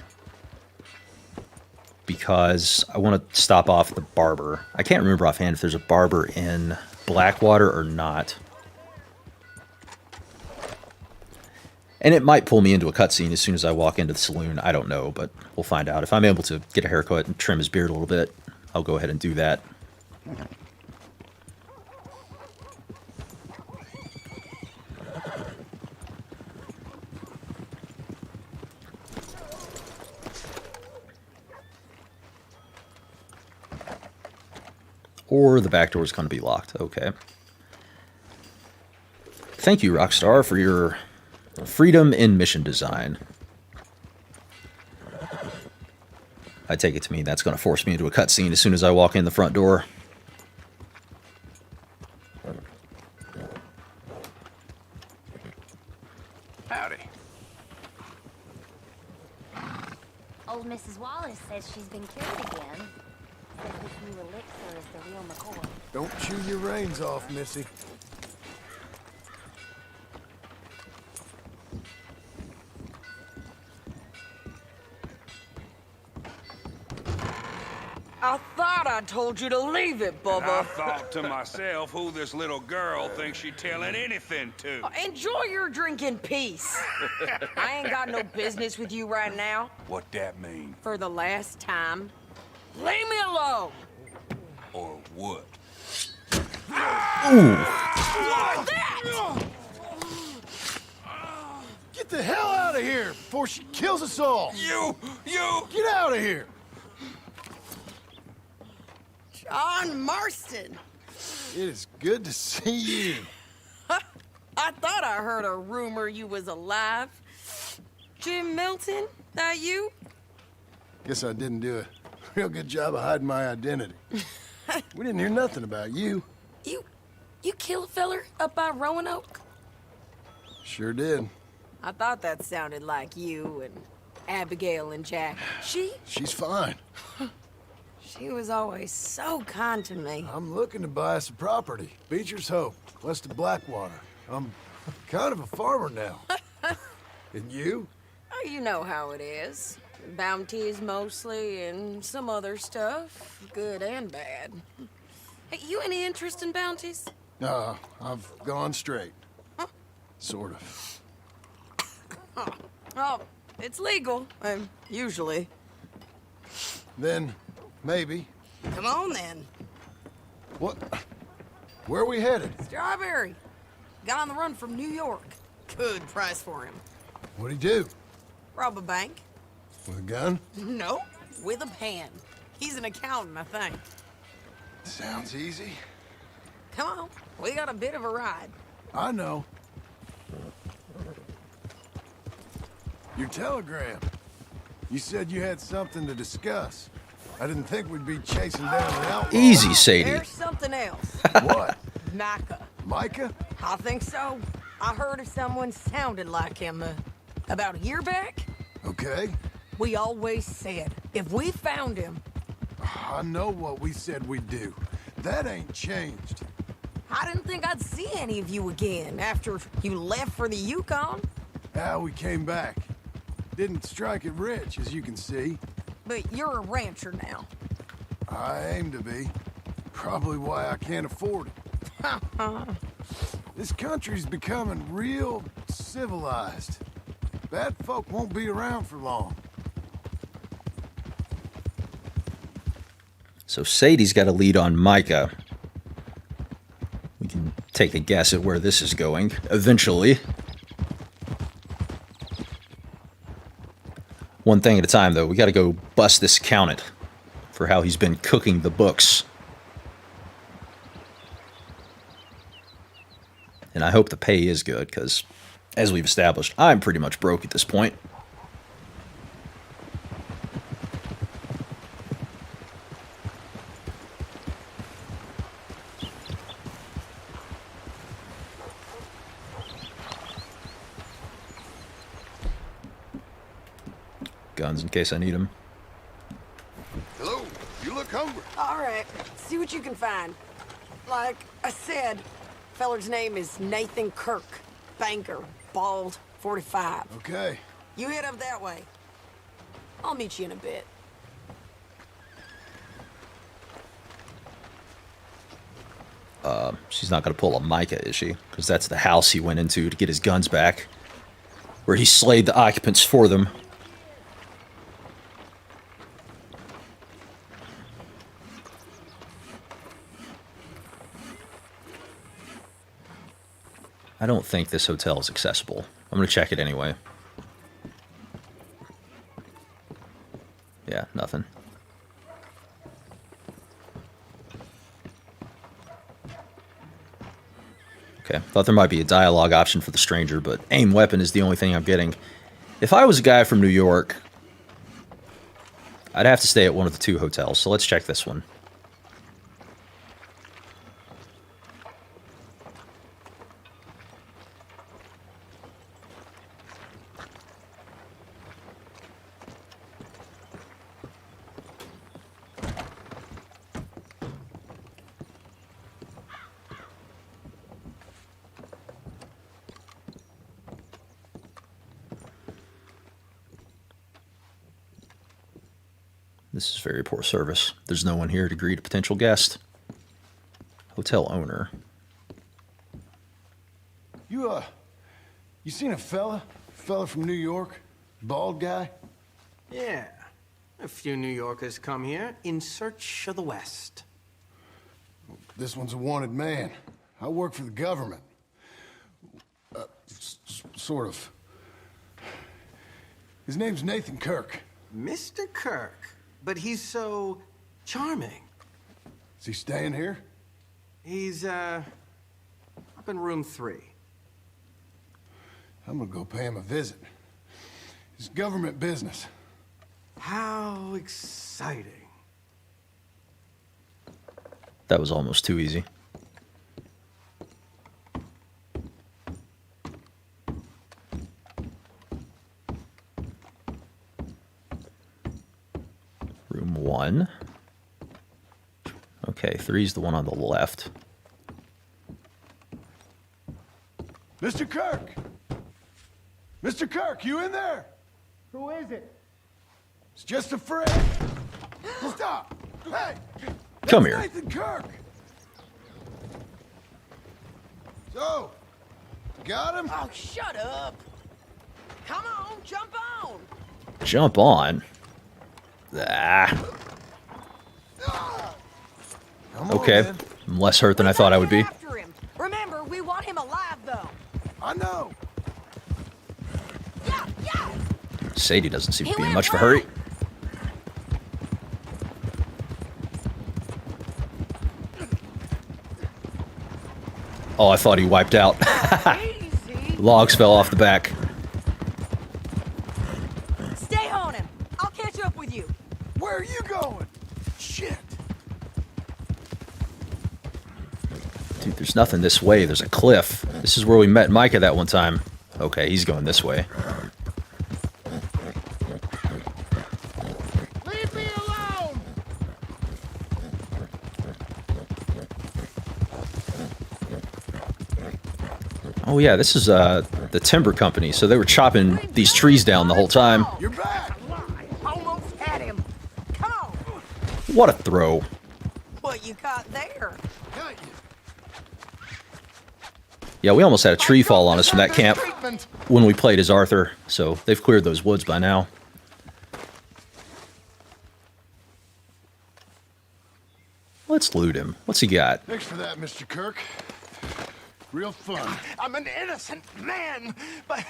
S1: because I want to stop off the barber. I can't remember offhand if there's a barber in Blackwater or not. And it might pull me into a cutscene as soon as I walk into the saloon. I don't know, but we'll find out. If I'm able to get a haircut and trim his beard a little bit, I'll go ahead and do that. Or the back door is going to be locked. Okay. Thank you, Rockstar, for your freedom in mission design. I take it to mean that's going to force me into a cutscene as soon as I walk in the front door.
S8: Howdy.
S13: Old Mrs. Wallace says she's been cured again. Says this new elixir is the real McCoy.
S3: Don't chew your reins off, Missy.
S14: I thought I told you to leave it, Bubba.
S15: I thought to myself who this little girl thinks she telling anything to.
S14: Enjoy your drink in peace. I ain't got no business with you right now.
S15: What that mean?
S14: For the last time, leave me alone.
S15: Or what?
S1: Ooh.
S3: Get the hell out of here before she kills us all.
S15: You!
S3: Get out of here.
S14: John Marston.
S3: It is good to see you.
S14: I thought I heard a rumor you was alive. Jim Milton, that you?
S3: Guess I didn't do a real good job of hiding my identity. We didn't hear nothing about you.
S14: You kill a feller up by Roanoke?
S3: Sure did.
S14: I thought that sounded like you and Abigail and Jack.
S3: She's fine.
S14: She was always so kind to me.
S3: I'm looking to buy us a property. Beecher's Hope, west of Blackwater. I'm kind of a farmer now. And you?
S14: Oh, you know how it is. Bounties mostly, and some other stuff, good and bad. Hey, you any interest in bounties?
S3: No, I've gone straight. Sort of.
S14: Oh, it's legal, usually.
S3: Then, maybe.
S14: Come on, then.
S3: What? Where are we headed?
S14: Strawberry. Got on the run from New York. Good price for him.
S3: What'd he do?
S14: Rob a bank?
S3: With a gun?
S14: No, with a pen. He's an accountant, I think.
S3: Sounds easy.
S14: Come on, we got a bit of a ride.
S3: I know. Your telegram. You said you had something to discuss. I didn't think we'd be chasing down an outlaw.
S1: Easy, Sadie.
S14: There's something else.
S3: What?
S14: Micah.
S3: Micah?
S14: I think so. I heard of someone sounded like him about a year back.
S3: Okay.
S14: We always said, if we found him...
S3: I know what we said we'd do. That ain't changed.
S14: I didn't think I'd see any of you again after you left for the Yukon.
S3: We came back. Didn't strike it rich, as you can see.
S14: But you're a rancher now.
S3: I aim to be. Probably why I can't afford it. This country's becoming real civilized. Bad folk won't be around for long.
S1: So Sadie's got a lead on Micah. We can take a guess at where this is going eventually. One thing at a time, though. We got to go bust this accountant for how he's been cooking the books. And I hope the pay is good, because, as we've established, I'm pretty much broke at this point. Guns in case I need them.
S3: Hello, you look hungry.
S14: All right, see what you can find. Like I said, feller's name is Nathan Kirk. Banker, bald, 45.
S3: Okay.
S14: You head up that way. I'll meet you in a bit.
S1: She's not going to pull a Micah, is she? Because that's the house he went into to get his guns back, where he slayed the occupants for them. I don't think this hotel is accessible. I'm going to check it anyway. Yeah, nothing. Okay, thought there might be a dialogue option for the stranger, but aim weapon is the only thing I'm getting. If I was a guy from New York, I'd have to stay at one of the two hotels, so let's check this one. This is very poor service. There's no one here to greet a potential guest. Hotel owner.
S3: You seen a fella? Fella from New York? Bald guy?
S6: Yeah. A few New Yorkers come here in search of the West.
S3: This one's a wanted man. I work for the government. Sort of. His name's Nathan Kirk.
S6: Mr. Kirk? But he's so charming.
S3: Is he staying here?
S6: He's, up in room 3.
S3: I'm gonna go pay him a visit. It's government business.
S6: How exciting.
S1: That was almost too easy. Room 1. Okay, 3's the one on the left.
S3: Mr. Kirk! Mr. Kirk, you in there?
S16: Who is it?
S3: It's just a friend. Stop! Hey!
S1: Come here.
S3: Nathan Kirk! So, got him?
S14: Oh, shut up. Come on, jump on.
S1: Jump on. Ah. Okay, I'm less hurt than I thought I would be.
S14: After him. Remember, we want him alive, though.
S3: I know.
S1: Sadie doesn't seem to be in much of a hurry. Oh, I thought he wiped out. Logs fell off the back.
S14: Stay on him. I'll catch up with you.
S3: Where are you going? Shit.
S1: Dude, there's nothing this way. There's a cliff. This is where we met Micah that one time. Okay, he's going this way.
S16: Leave me alone!
S1: Oh yeah, this is the timber company. So they were chopping these trees down the whole time.
S3: You're back.
S14: Almost had him. Come on.
S1: What a throw.
S14: What you caught there?
S3: Got you.
S1: Yeah, we almost had a tree fall on us from that camp when we played as Arthur. So they've cleared those woods by now. let's loot him. What's he got?
S3: Thanks for that, Mr. Kirk. Real fun.
S17: I'm an innocent man, but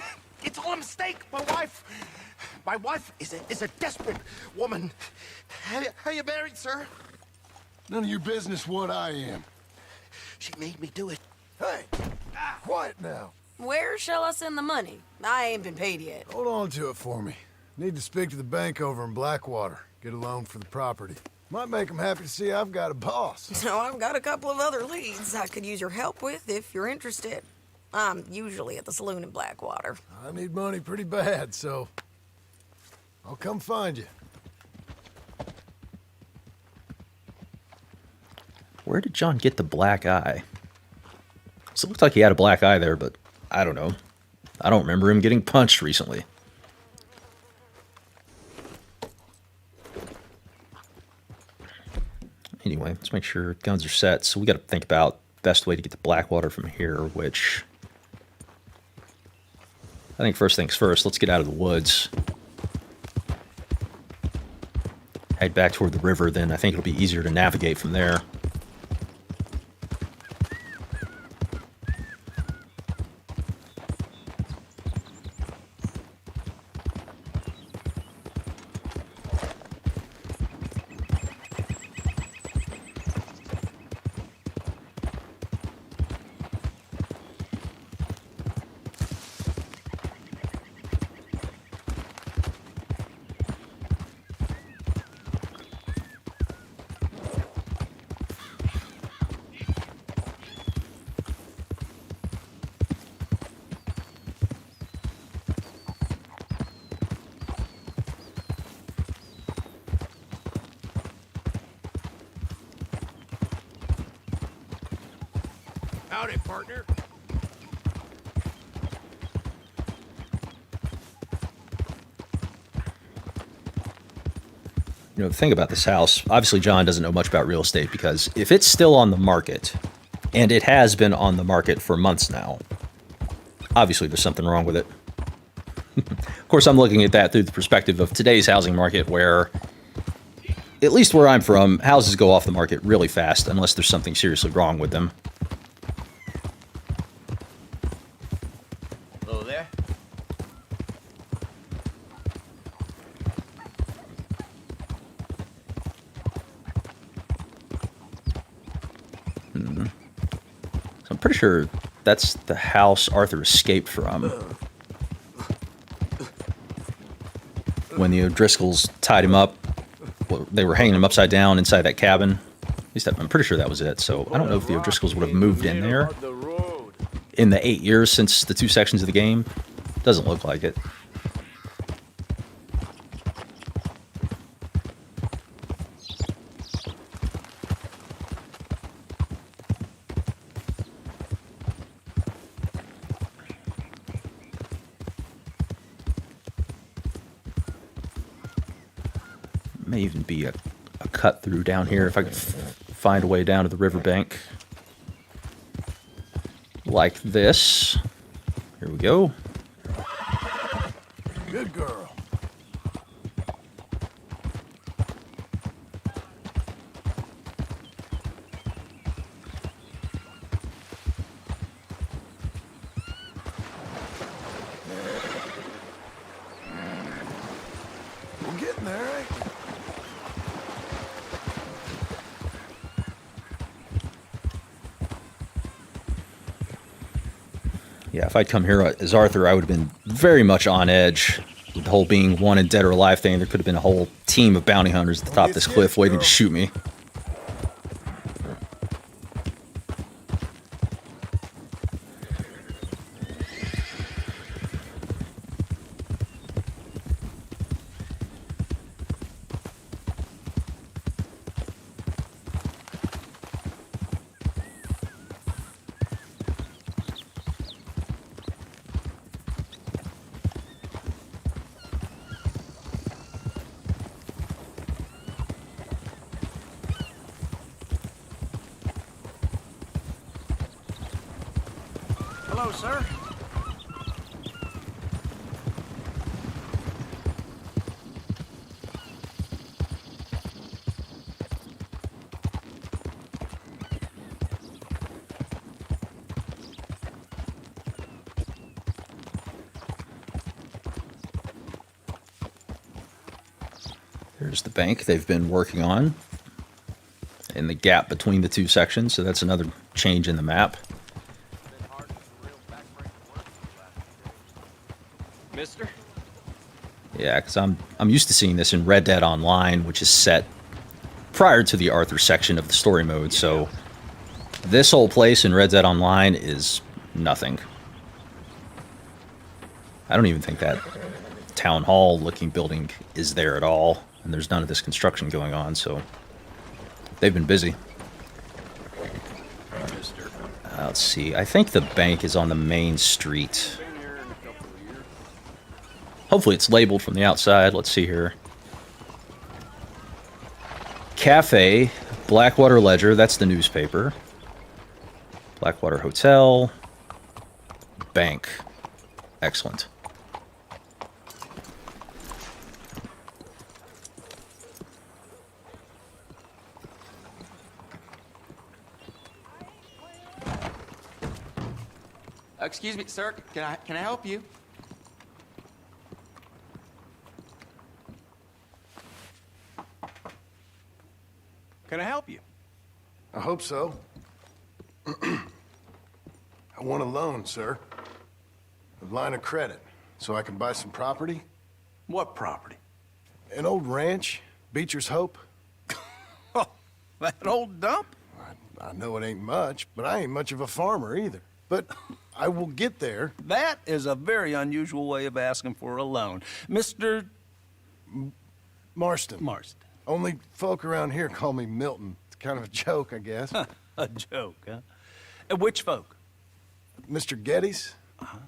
S17: it's all a mistake. My wife is a desperate woman. How you married, sir?
S3: None of your business what I am.
S17: She made me do it.
S3: Hey, quiet now.
S14: Where shall I send the money? I ain't been paid yet.
S3: Hold on to it for me. Need to speak to the bank over in Blackwater. Get a loan for the property. Might make them happy to see I've got a boss.
S14: So I've got a couple of other leads I could use your help with if you're interested. I'm usually at the saloon in Blackwater.
S3: I need money pretty bad, so I'll come find you.
S1: Where did John get the black eye? So it looked like he had a black eye there, but I don't know. I don't remember him getting punched recently. Anyway, let's make sure guns are set. So we got to think about best way to get to Blackwater from here, which I think first things first, let's get out of the woods. Head back toward the river, then I think it'll be easier to navigate from there.
S17: Howdy, partner.
S1: You know, the thing about this house, obviously John doesn't know much about real estate because if it's still on the market, and it has been on the market for months now, obviously there's something wrong with it. Of course, I'm looking at that through the perspective of today's housing market where, at least where I'm from, houses go off the market really fast unless there's something seriously wrong with them.
S7: Hello there.
S1: So I'm pretty sure that's the house Arthur escaped from when the O'Driscolls tied him up. Well, they were hanging him upside down inside that cabin. At least I'm pretty sure that was it. So I don't know if the O'Driscolls would have moved in there in the 8 years since the 2 sections of the game. Doesn't look like it. May even be a cut through down here if I could find a way down to the riverbank. Like this. Here we go.
S3: Good girl. We're getting there, ain't we?
S1: Yeah, if I'd come here as Arthur, I would have been very much on edge. With the whole being wanted dead or alive thing, there could have been a whole team of bounty hunters at the top of this cliff waiting to shoot me.
S17: Hello, sir.
S1: There's the bank they've been working on in the gap between the two sections, so that's another change in the map.
S7: Mister?
S1: Yeah, because I'm used to seeing this in Red Dead Online, which is set prior to the Arthur section of the story mode, so this whole place in Red Dead Online is nothing. I don't even think that town hall looking building is there at all, and there's none of this construction going on, so they've been busy. Let's see, I think the bank is on the main street. Hopefully it's labeled from the outside. Let's see here. Cafe, Blackwater Ledger, that's the newspaper. Blackwater Hotel, bank. Excellent.
S7: Excuse me, sir. Can I help you?
S17: Can I help you?
S3: I hope so. I want a loan, sir. A line of credit, so I can buy some property.
S17: What property?
S3: An old ranch, Beecher's Hope.
S17: Oh, that old dump?
S3: I know it ain't much, but I ain't much of a farmer either. But I will get there.
S17: That is a very unusual way of asking for a loan. Mr.
S3: Marston.
S17: Marston.
S3: Only folk around here call me Milton. It's kind of a joke, I guess.
S17: A joke, huh? And which folk?
S3: Mr. Geddes.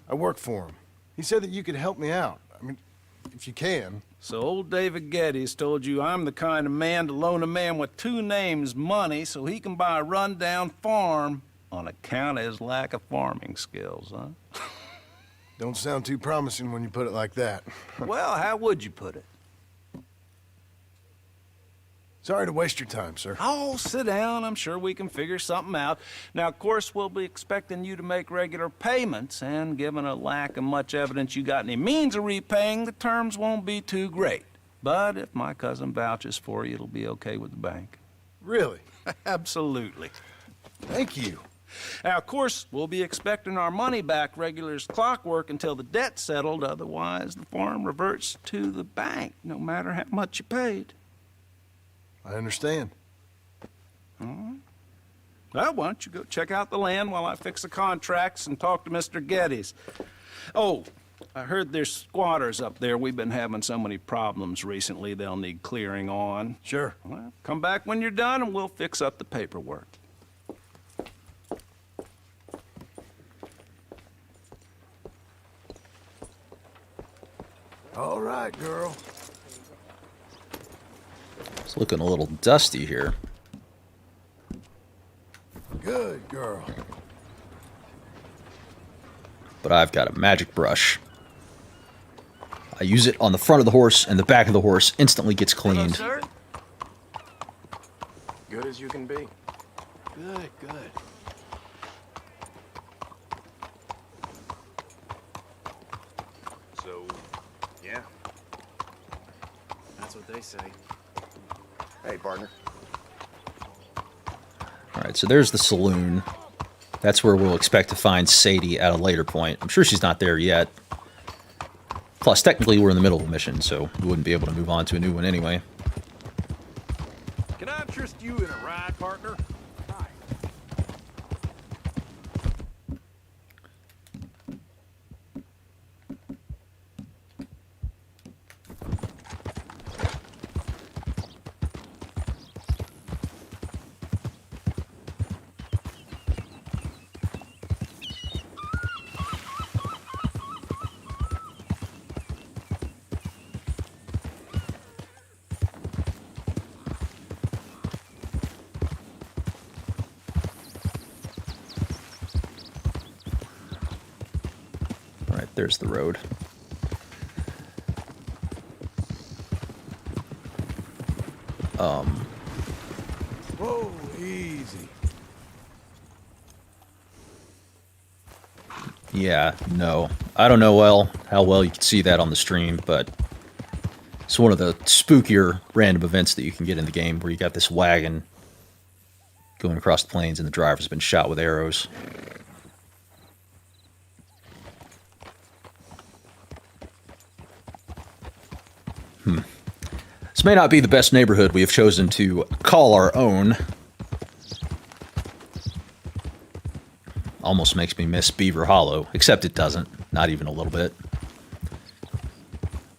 S3: I work for him. He said that you could help me out. I mean, if you can.
S17: So old David Geddes told you I'm the kind of man to loan a man with two names money so he can buy a rundown farm on account of his lack of farming skills, huh?
S3: Don't sound too promising when you put it like that.
S17: Well, how would you put it?
S3: Sorry to waste your time, sir.
S17: Oh, sit down. I'm sure we can figure something out. Now, of course, we'll be expecting you to make regular payments, and given a lack of much evidence you got any means of repaying, the terms won't be too great. But if my cousin vouches for you, it'll be okay with the bank.
S3: Really?
S17: Absolutely.
S3: Thank you.
S17: Now, of course, we'll be expecting our money back regular as clockwork until the debt's settled. Otherwise, the farm reverts to the bank, no matter how much you paid.
S3: I understand.
S17: All right. Well, why don't you go check out the land while I fix the contracts and talk to Mr. Geddes. Oh, I heard there's squatters up there. We've been having so many problems recently they'll need clearing on.
S3: Sure.
S17: Well, come back when you're done and we'll fix up the paperwork.
S3: All right, girl.
S1: It's looking a little dusty here.
S3: Good girl.
S1: But I've got a magic brush. I use it on the front of the horse, and the back of the horse instantly gets cleaned.
S3: Hello, sir. Good as you can be.
S17: Good, good.
S10: So, yeah. That's what they say.
S3: Hey, partner.
S1: Alright, so there's the saloon. That's where we'll expect to find Sadie at a later point. I'm sure she's not there yet. Plus, technically, we're in the middle of a mission, so we wouldn't be able to move on to a new one anyway.
S10: Can I interest you in a ride, partner?
S1: There's the road.
S3: Whoa, easy.
S1: Yeah, no. I don't know how well you can see that on the stream, but It's one of the spookier random events that you can get in the game, where you got this wagon going across the plains and the driver's been shot with arrows. This may not be the best neighborhood we have chosen to call our own. Almost makes me miss Beaver Hollow, except it doesn't. Not even a little bit.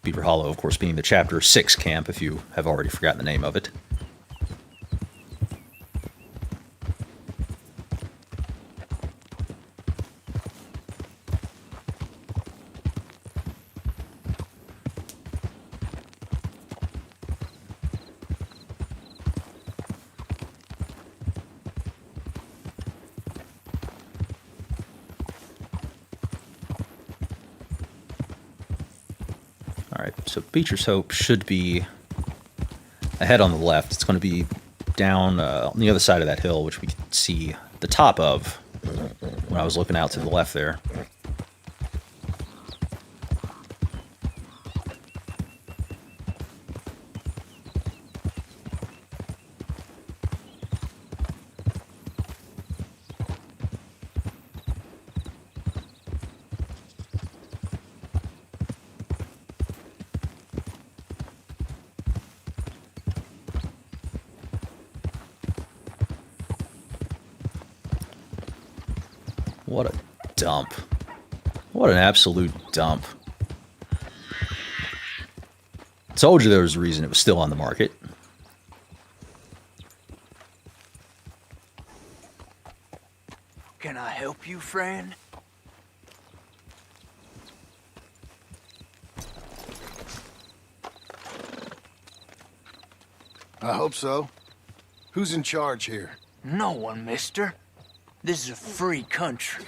S1: Beaver Hollow, of course, being the Chapter 6 camp, if you have already forgotten the name of it. So Beecher's Hope should be ahead on the left. It's going to be down on the other side of that hill, which we can see the top of when I was looking out to the left there. What a dump. What an absolute dump. Told you there was a reason it was still on the market.
S18: Can I help you, friend?
S3: I hope so. Who's in charge here?
S18: No one, mister. This is a free country.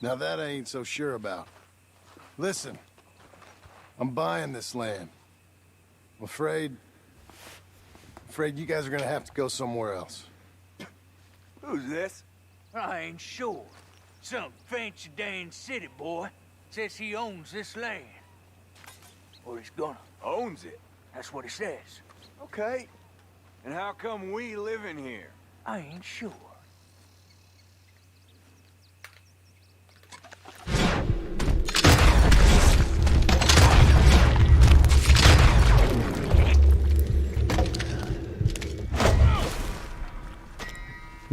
S3: Now that I ain't so sure about. Listen, I'm buying this land. I'm afraid you guys are gonna have to go somewhere else.
S18: Who's this? I ain't sure. Some fancy Dan city boy says he owns this land. Or he's gonna.
S8: Owns it?
S18: That's what he says.
S8: Okay. And how come we live in here?
S18: I ain't sure.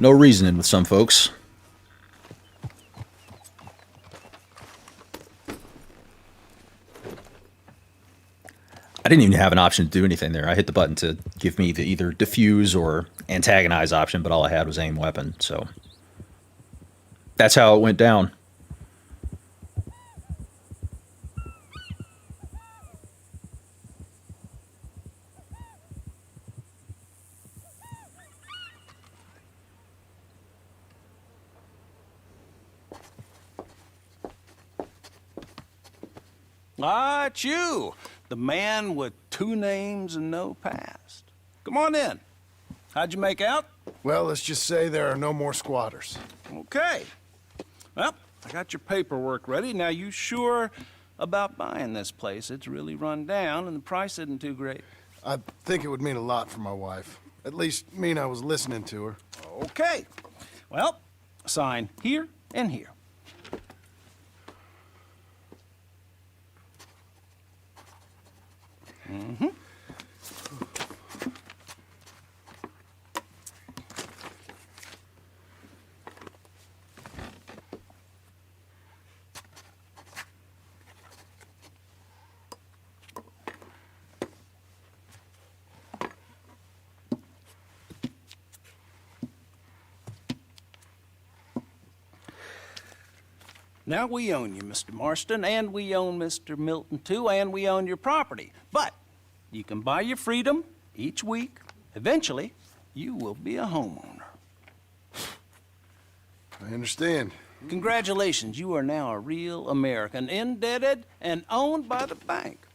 S1: No reasoning with some folks. I didn't even have an option to do anything there. I hit the button to give me the either defuse or antagonize option, but all I had was aim weapon, so that's how it went down.
S17: Ah, it's you, the man with 2 names and no past. Come on in. How'd you make out?
S3: Well, let's just say there are no more squatters.
S17: Okay. Well, I got your paperwork ready. Now, you sure about buying this place? It's really run down, and the price isn't too great.
S3: I think it would mean a lot for my wife. At least mean I was listening to her.
S17: Okay. Well, sign here and here. Mm-hmm. Now we own you, Mr. Marston, and we own Mr. Milton, too, and we own your property. But you can buy your freedom each week. Eventually, you will be a homeowner.
S3: I understand.
S17: Congratulations, you are now a real American, indebted and owned by the bank.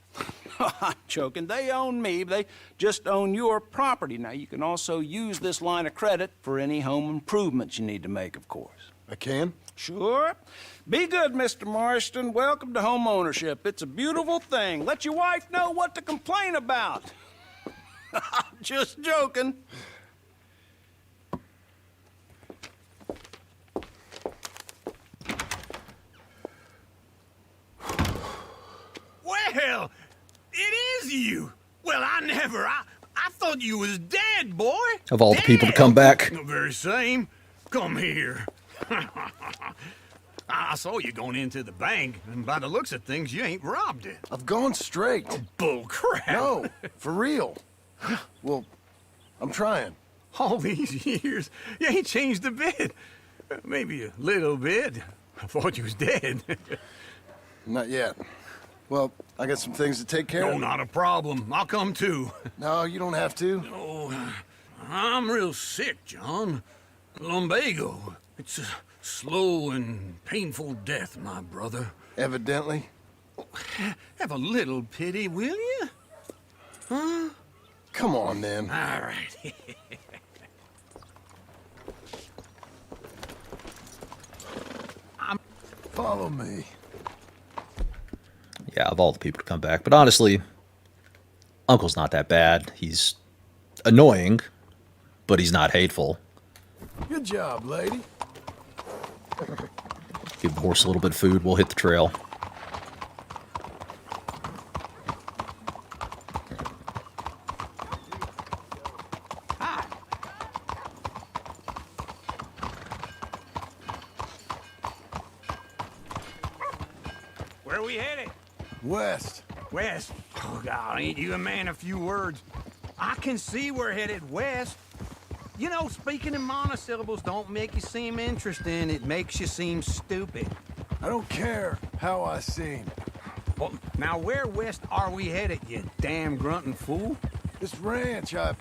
S17: I'm joking, they own me, they just own your property. Now, you can also use this line of credit for any home improvements you need to make, of course.
S3: I can?
S17: Sure. Be good, Mr. Marston. Welcome to home ownership. It's a beautiful thing. Let your wife know what to complain about. Just joking.
S18: Well, it is you. Well, I thought you was dead, boy.
S1: Of all the people to come back.
S18: The very same. Come here. I saw you going into the bank, and by the looks of things, you ain't robbed it.
S3: I've gone straight.
S18: Oh, bull crap.
S3: No, for real. Well, I'm trying.
S18: All these years, you ain't changed a bit. Maybe a little bit. I thought you was dead.
S3: Not yet. Well, I got some things to take care of.
S18: No, not a problem. I'll come too.
S3: No, you don't have to.
S18: No, I'm real sick, John. Lumbago. It's a slow and painful death, my brother.
S3: Evidently.
S18: Have a little pity, will you? Huh?
S3: Come on, then.
S18: All right.
S3: Follow me.
S1: Yeah, of all the people to come back. But honestly, Uncle's not that bad. He's annoying, but he's not hateful.
S3: Good job, lady.
S1: Give the horse a little bit of food, we'll hit the trail.
S18: Where are we headed?
S3: West.
S18: West? Oh, God, ain't you a man of few words? I can see we're headed west. You know, speaking in monosyllables don't make you seem interesting. It makes you seem stupid.
S3: I don't care how I seem.
S18: Well, now where west are we headed, you damn grunting fool?
S3: This ranch I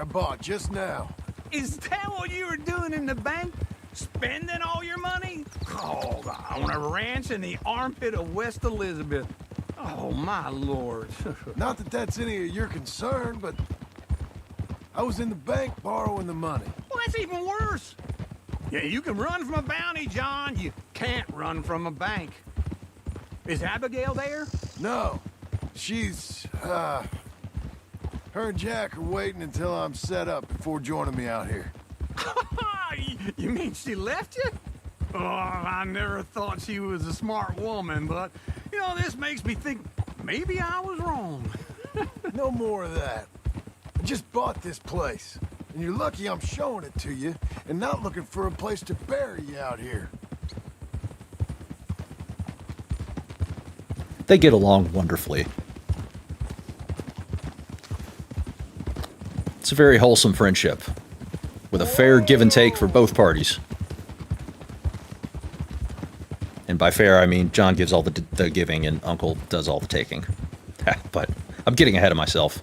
S3: bought just now.
S18: Is that what you were doing in the bank? Spending all your money? Oh, on a ranch in the armpit of West Elizabeth. Oh, my lord.
S3: Not that that's any of your concern, but I was in the bank borrowing the money.
S18: Well, that's even worse. Yeah, you can run from a bounty, John. You can't run from a bank. Is Abigail there?
S3: No. She's, her and Jack are waiting until I'm set up before joining me out here.
S18: You mean she left you? Oh, I never thought she was a smart woman, but, you know, this makes me think maybe I was wrong.
S3: No more of that. I just bought this place, and you're lucky I'm showing it to you and not looking for a place to bury you out here.
S1: They get along wonderfully. It's a very wholesome friendship, with a fair give and take for both parties. And by fair, I mean John gives all the giving and Uncle does all the taking. But I'm getting ahead of myself.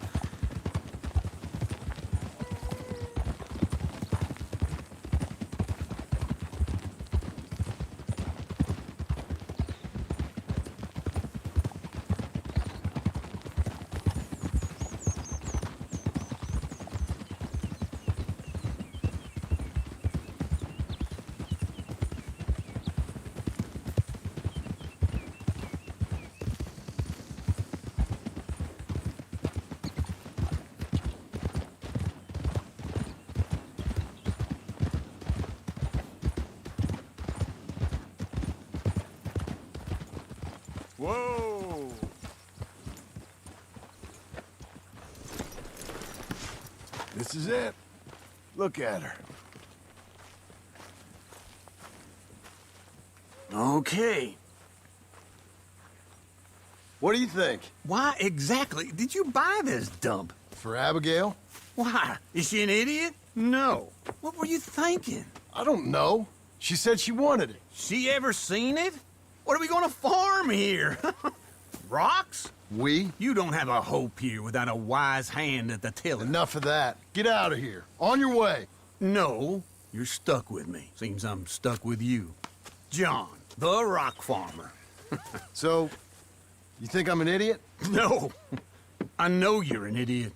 S18: Whoa!
S3: This is it. Look at her.
S18: Okay.
S3: What do you think?
S18: Why exactly did you buy this dump?
S3: For Abigail?
S18: Why? Is she an idiot? No. What were you thinking?
S3: I don't know. She said she wanted it.
S18: She ever seen it? What are we gonna farm here? Rocks?
S3: We?
S18: You don't have a hope here without a wise hand at the tiller.
S3: Enough of that. Get out of here. On your way.
S18: No, you're stuck with me. Seems I'm stuck with you. John, the rock farmer.
S3: So, you think I'm an idiot?
S18: No. I know you're an idiot.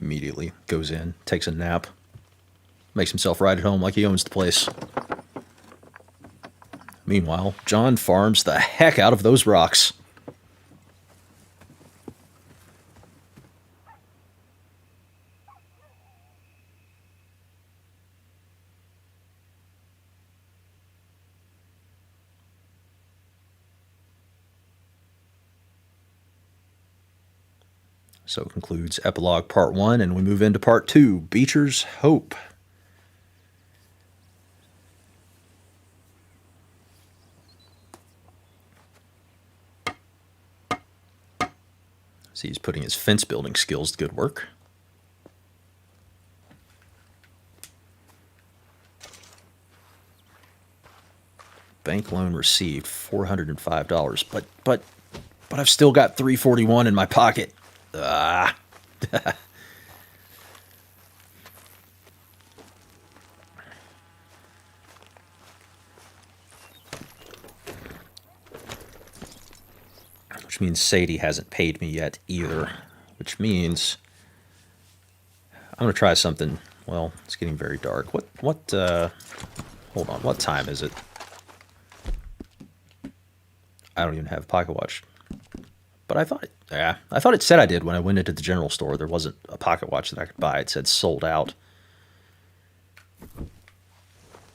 S1: Immediately goes in, takes a nap, makes himself right at home like he owns the place. Meanwhile, John farms the heck out of those rocks. So concludes Epilogue Part 1, and we move into Part 2, Beecher's Hope. See, he's putting his fence building skills to good work. Bank loan received, $405, but I've still got $341 in my pocket. Ah. Which means Sadie hasn't paid me yet either. Which means I'm gonna try something. Well, it's getting very dark. Hold on, what time is it? I don't even have a pocket watch. But I thought it said I did when I went into the general store. There wasn't a pocket watch that I could buy. It said sold out.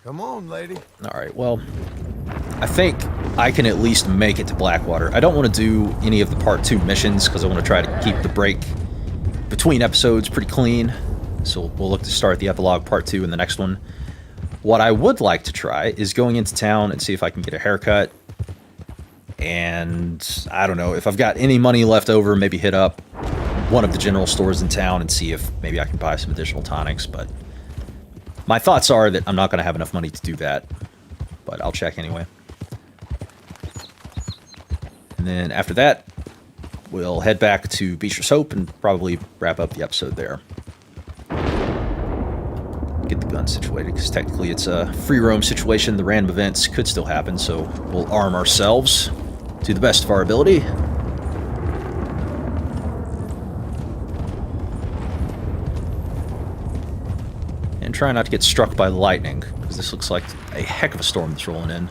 S3: Come on, lady.
S1: All right, well, I think I can at least make it to Blackwater. I don't want to do any of the Part 2 missions because I want to try to keep the break between episodes pretty clean. So we'll look to start the Epilogue Part 2 in the next one. What I would like to try is going into town and see if I can get a haircut. And I don't know, if I've got any money left over, maybe hit up one of the general stores in town and see if maybe I can buy some additional tonics. But my thoughts are that I'm not going to have enough money to do that. But I'll check anyway. And then after that, we'll head back to Beecher's Hope and probably wrap up the episode there. Get the gun situated, because technically it's a free roam situation. The random events could still happen, so we'll arm ourselves to the best of our ability. And try not to get struck by lightning, because this looks like a heck of a storm that's rolling in.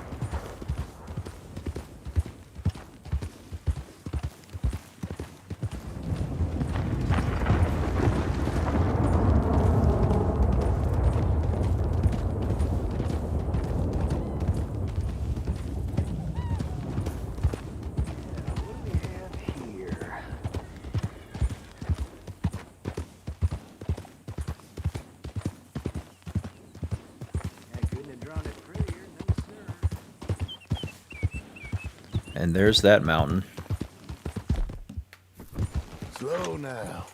S1: And there's that mountain.
S3: Slow now.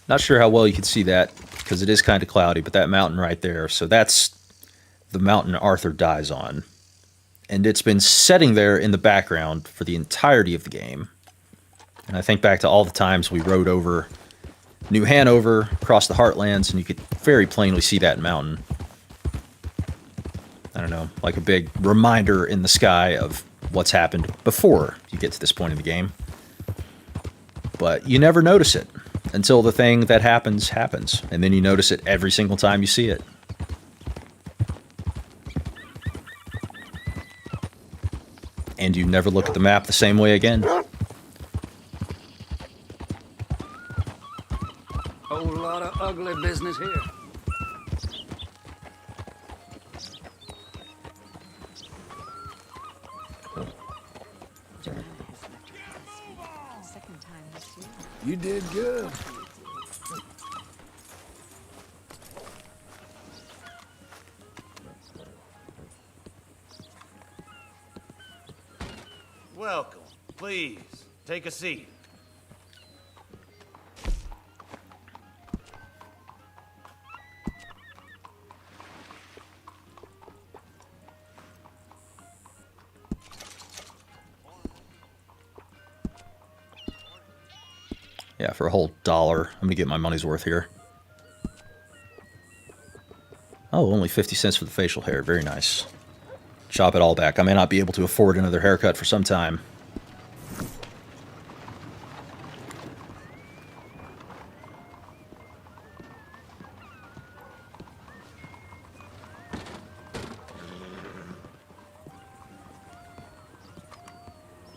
S1: Not sure how well you can see that, because it is kind of cloudy, but that mountain right there, so that's the mountain Arthur dies on. And it's been sitting there in the background for the entirety of the game. And I think back to all the times we rode over New Hanover, across the Heartlands, and you could very plainly see that mountain. I don't know, like a big reminder in the sky of what's happened before you get to this point in the game. But you never notice it until the thing that happens, and then you notice it every single time you see it. And you never look at the map the same way again.
S19: Whole lot of ugly business here.
S3: You did good.
S20: Welcome. Please, take a seat.
S1: Yeah, for a whole $1, I'm gonna get my money's worth here. Oh, only 50 cents for the facial hair. Very nice. Chop it all back. I may not be able to afford another haircut for some time.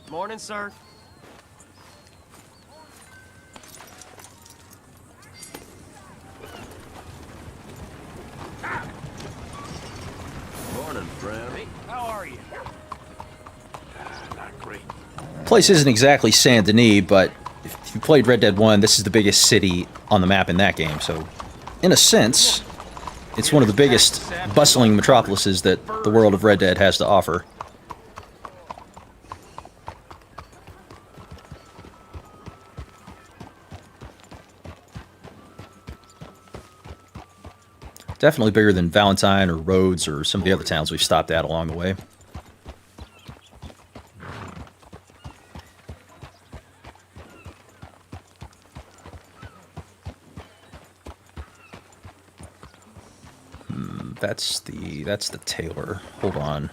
S7: Morning, sir.
S10: Morning, friend.
S6: Hey, how are you?
S10: Not great.
S1: Place isn't exactly Saint Denis, but if you played Red Dead 1, this is the biggest city on the map in that game. So, in a sense, it's one of the biggest bustling metropolises that the world of Red Dead has to offer. Definitely bigger than Valentine or Rhodes or some of the other towns we've stopped at along the way. That's the tailor. Hold on.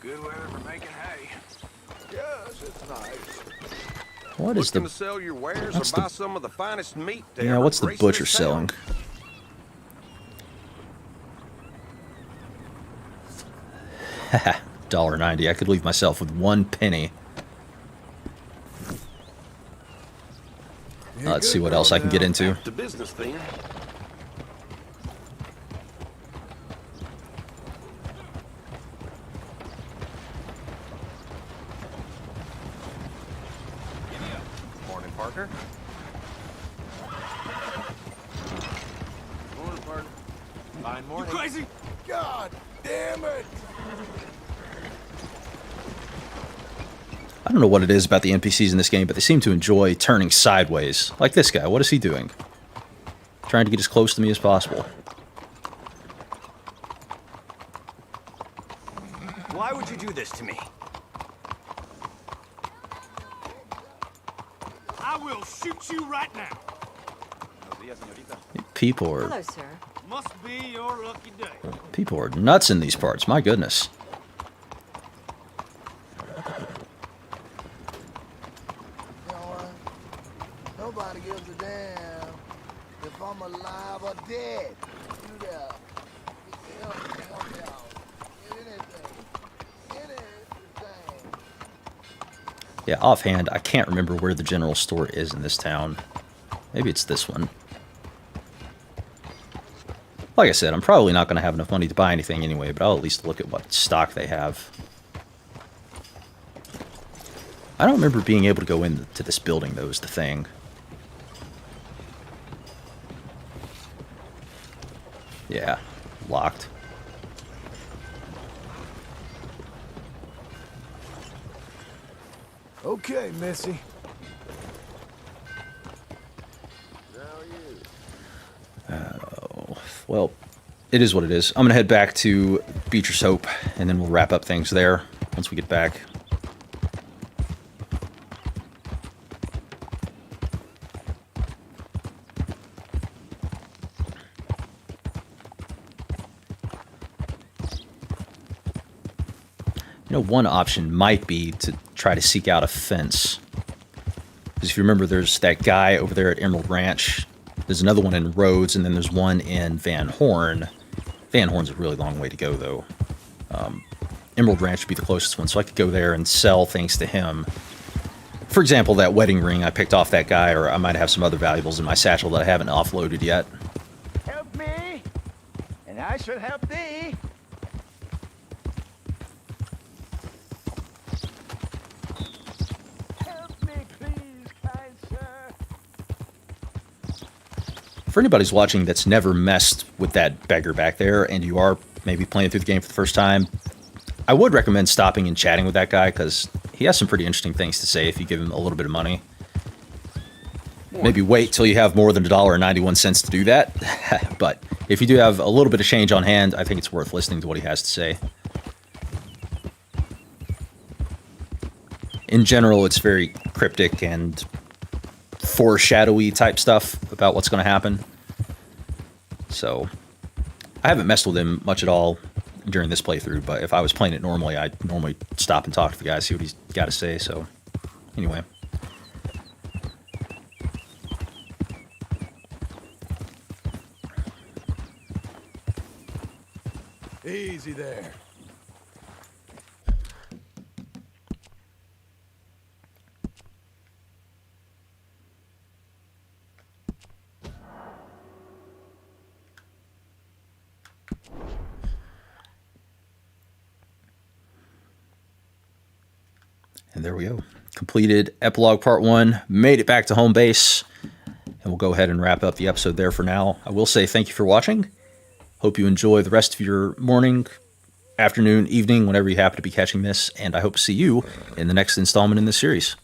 S8: Good weather for making hay. Yes, it's nice.
S1: What is the?
S8: Looking to sell your wares
S1: What's
S8: or buy
S1: the?
S8: some of the finest meat to
S1: Yeah,
S8: ever
S1: what's the
S8: grace
S1: butcher
S8: this
S1: selling?
S8: town?
S1: Haha, $1.90. I could leave myself with 1 penny. Let's see what else I can get into.
S8: To business then.
S7: Morning, Parker.
S8: Morning, partner.
S7: Fine morning.
S3: You crazy? God damn it!
S1: I don't know what it is about the NPCs in this game, but they seem to enjoy turning sideways. Like this guy. What is he doing? Trying to get as close to me as possible.
S20: Why would you do this to me?
S18: I will shoot you right now.
S1: People are
S21: Hello, sir.
S18: Must be your lucky day.
S1: people are nuts in these parts. My goodness.
S16: Nobody gives a damn if I'm alive or dead. You there. Help me out. Anything.
S1: Yeah, offhand, I can't remember where the general store is in this town. Maybe it's this one. Like I said, I'm probably not going to have enough money to buy anything anyway, but I'll at least look at what stock they have. I don't remember being able to go into this building, though, is the thing. Yeah, locked.
S3: Okay, Missy.
S1: Oh, well, it is what it is. I'm going to head back to Beecher's Hope, and then we'll wrap up things there once we get back. You know, one option might be to try to seek out a fence. Because if you remember, there's that guy over there at Emerald Ranch. There's another one in Rhodes, and then there's one in Van Horn. Van Horn's a really long way to go, though. Emerald Ranch would be the closest one, so I could go there and sell things to him. For example, that wedding ring I picked off that guy, or I might have some other valuables in my satchel that I haven't offloaded yet.
S16: Help me, and I shall help thee. Help me, please, kind sir.
S1: For anybody who's watching that's never messed with that beggar back there, and you are maybe playing through the game for the first time, I would recommend stopping and chatting with that guy, because he has some pretty interesting things to say if you give him a little bit of money. Maybe wait till you have more than $1.91 to do that. But if you do have a little bit of change on hand, I think it's worth listening to what he has to say. In general, it's very cryptic and foreshadowy type stuff about what's going to happen. So I haven't messed with him much at all during this playthrough, but if I was playing it normally, I'd normally stop and talk to the guy, see what he's got to say. So anyway.
S3: Easy there.
S1: And there we go. Completed Epilogue Part 1. Made it back to home base. And we'll go ahead and wrap up the episode there for now. I will say thank you for watching. Hope you enjoy the rest of your morning, afternoon, evening, whenever you happen to be catching this. And I hope to see you in the next installment in this series.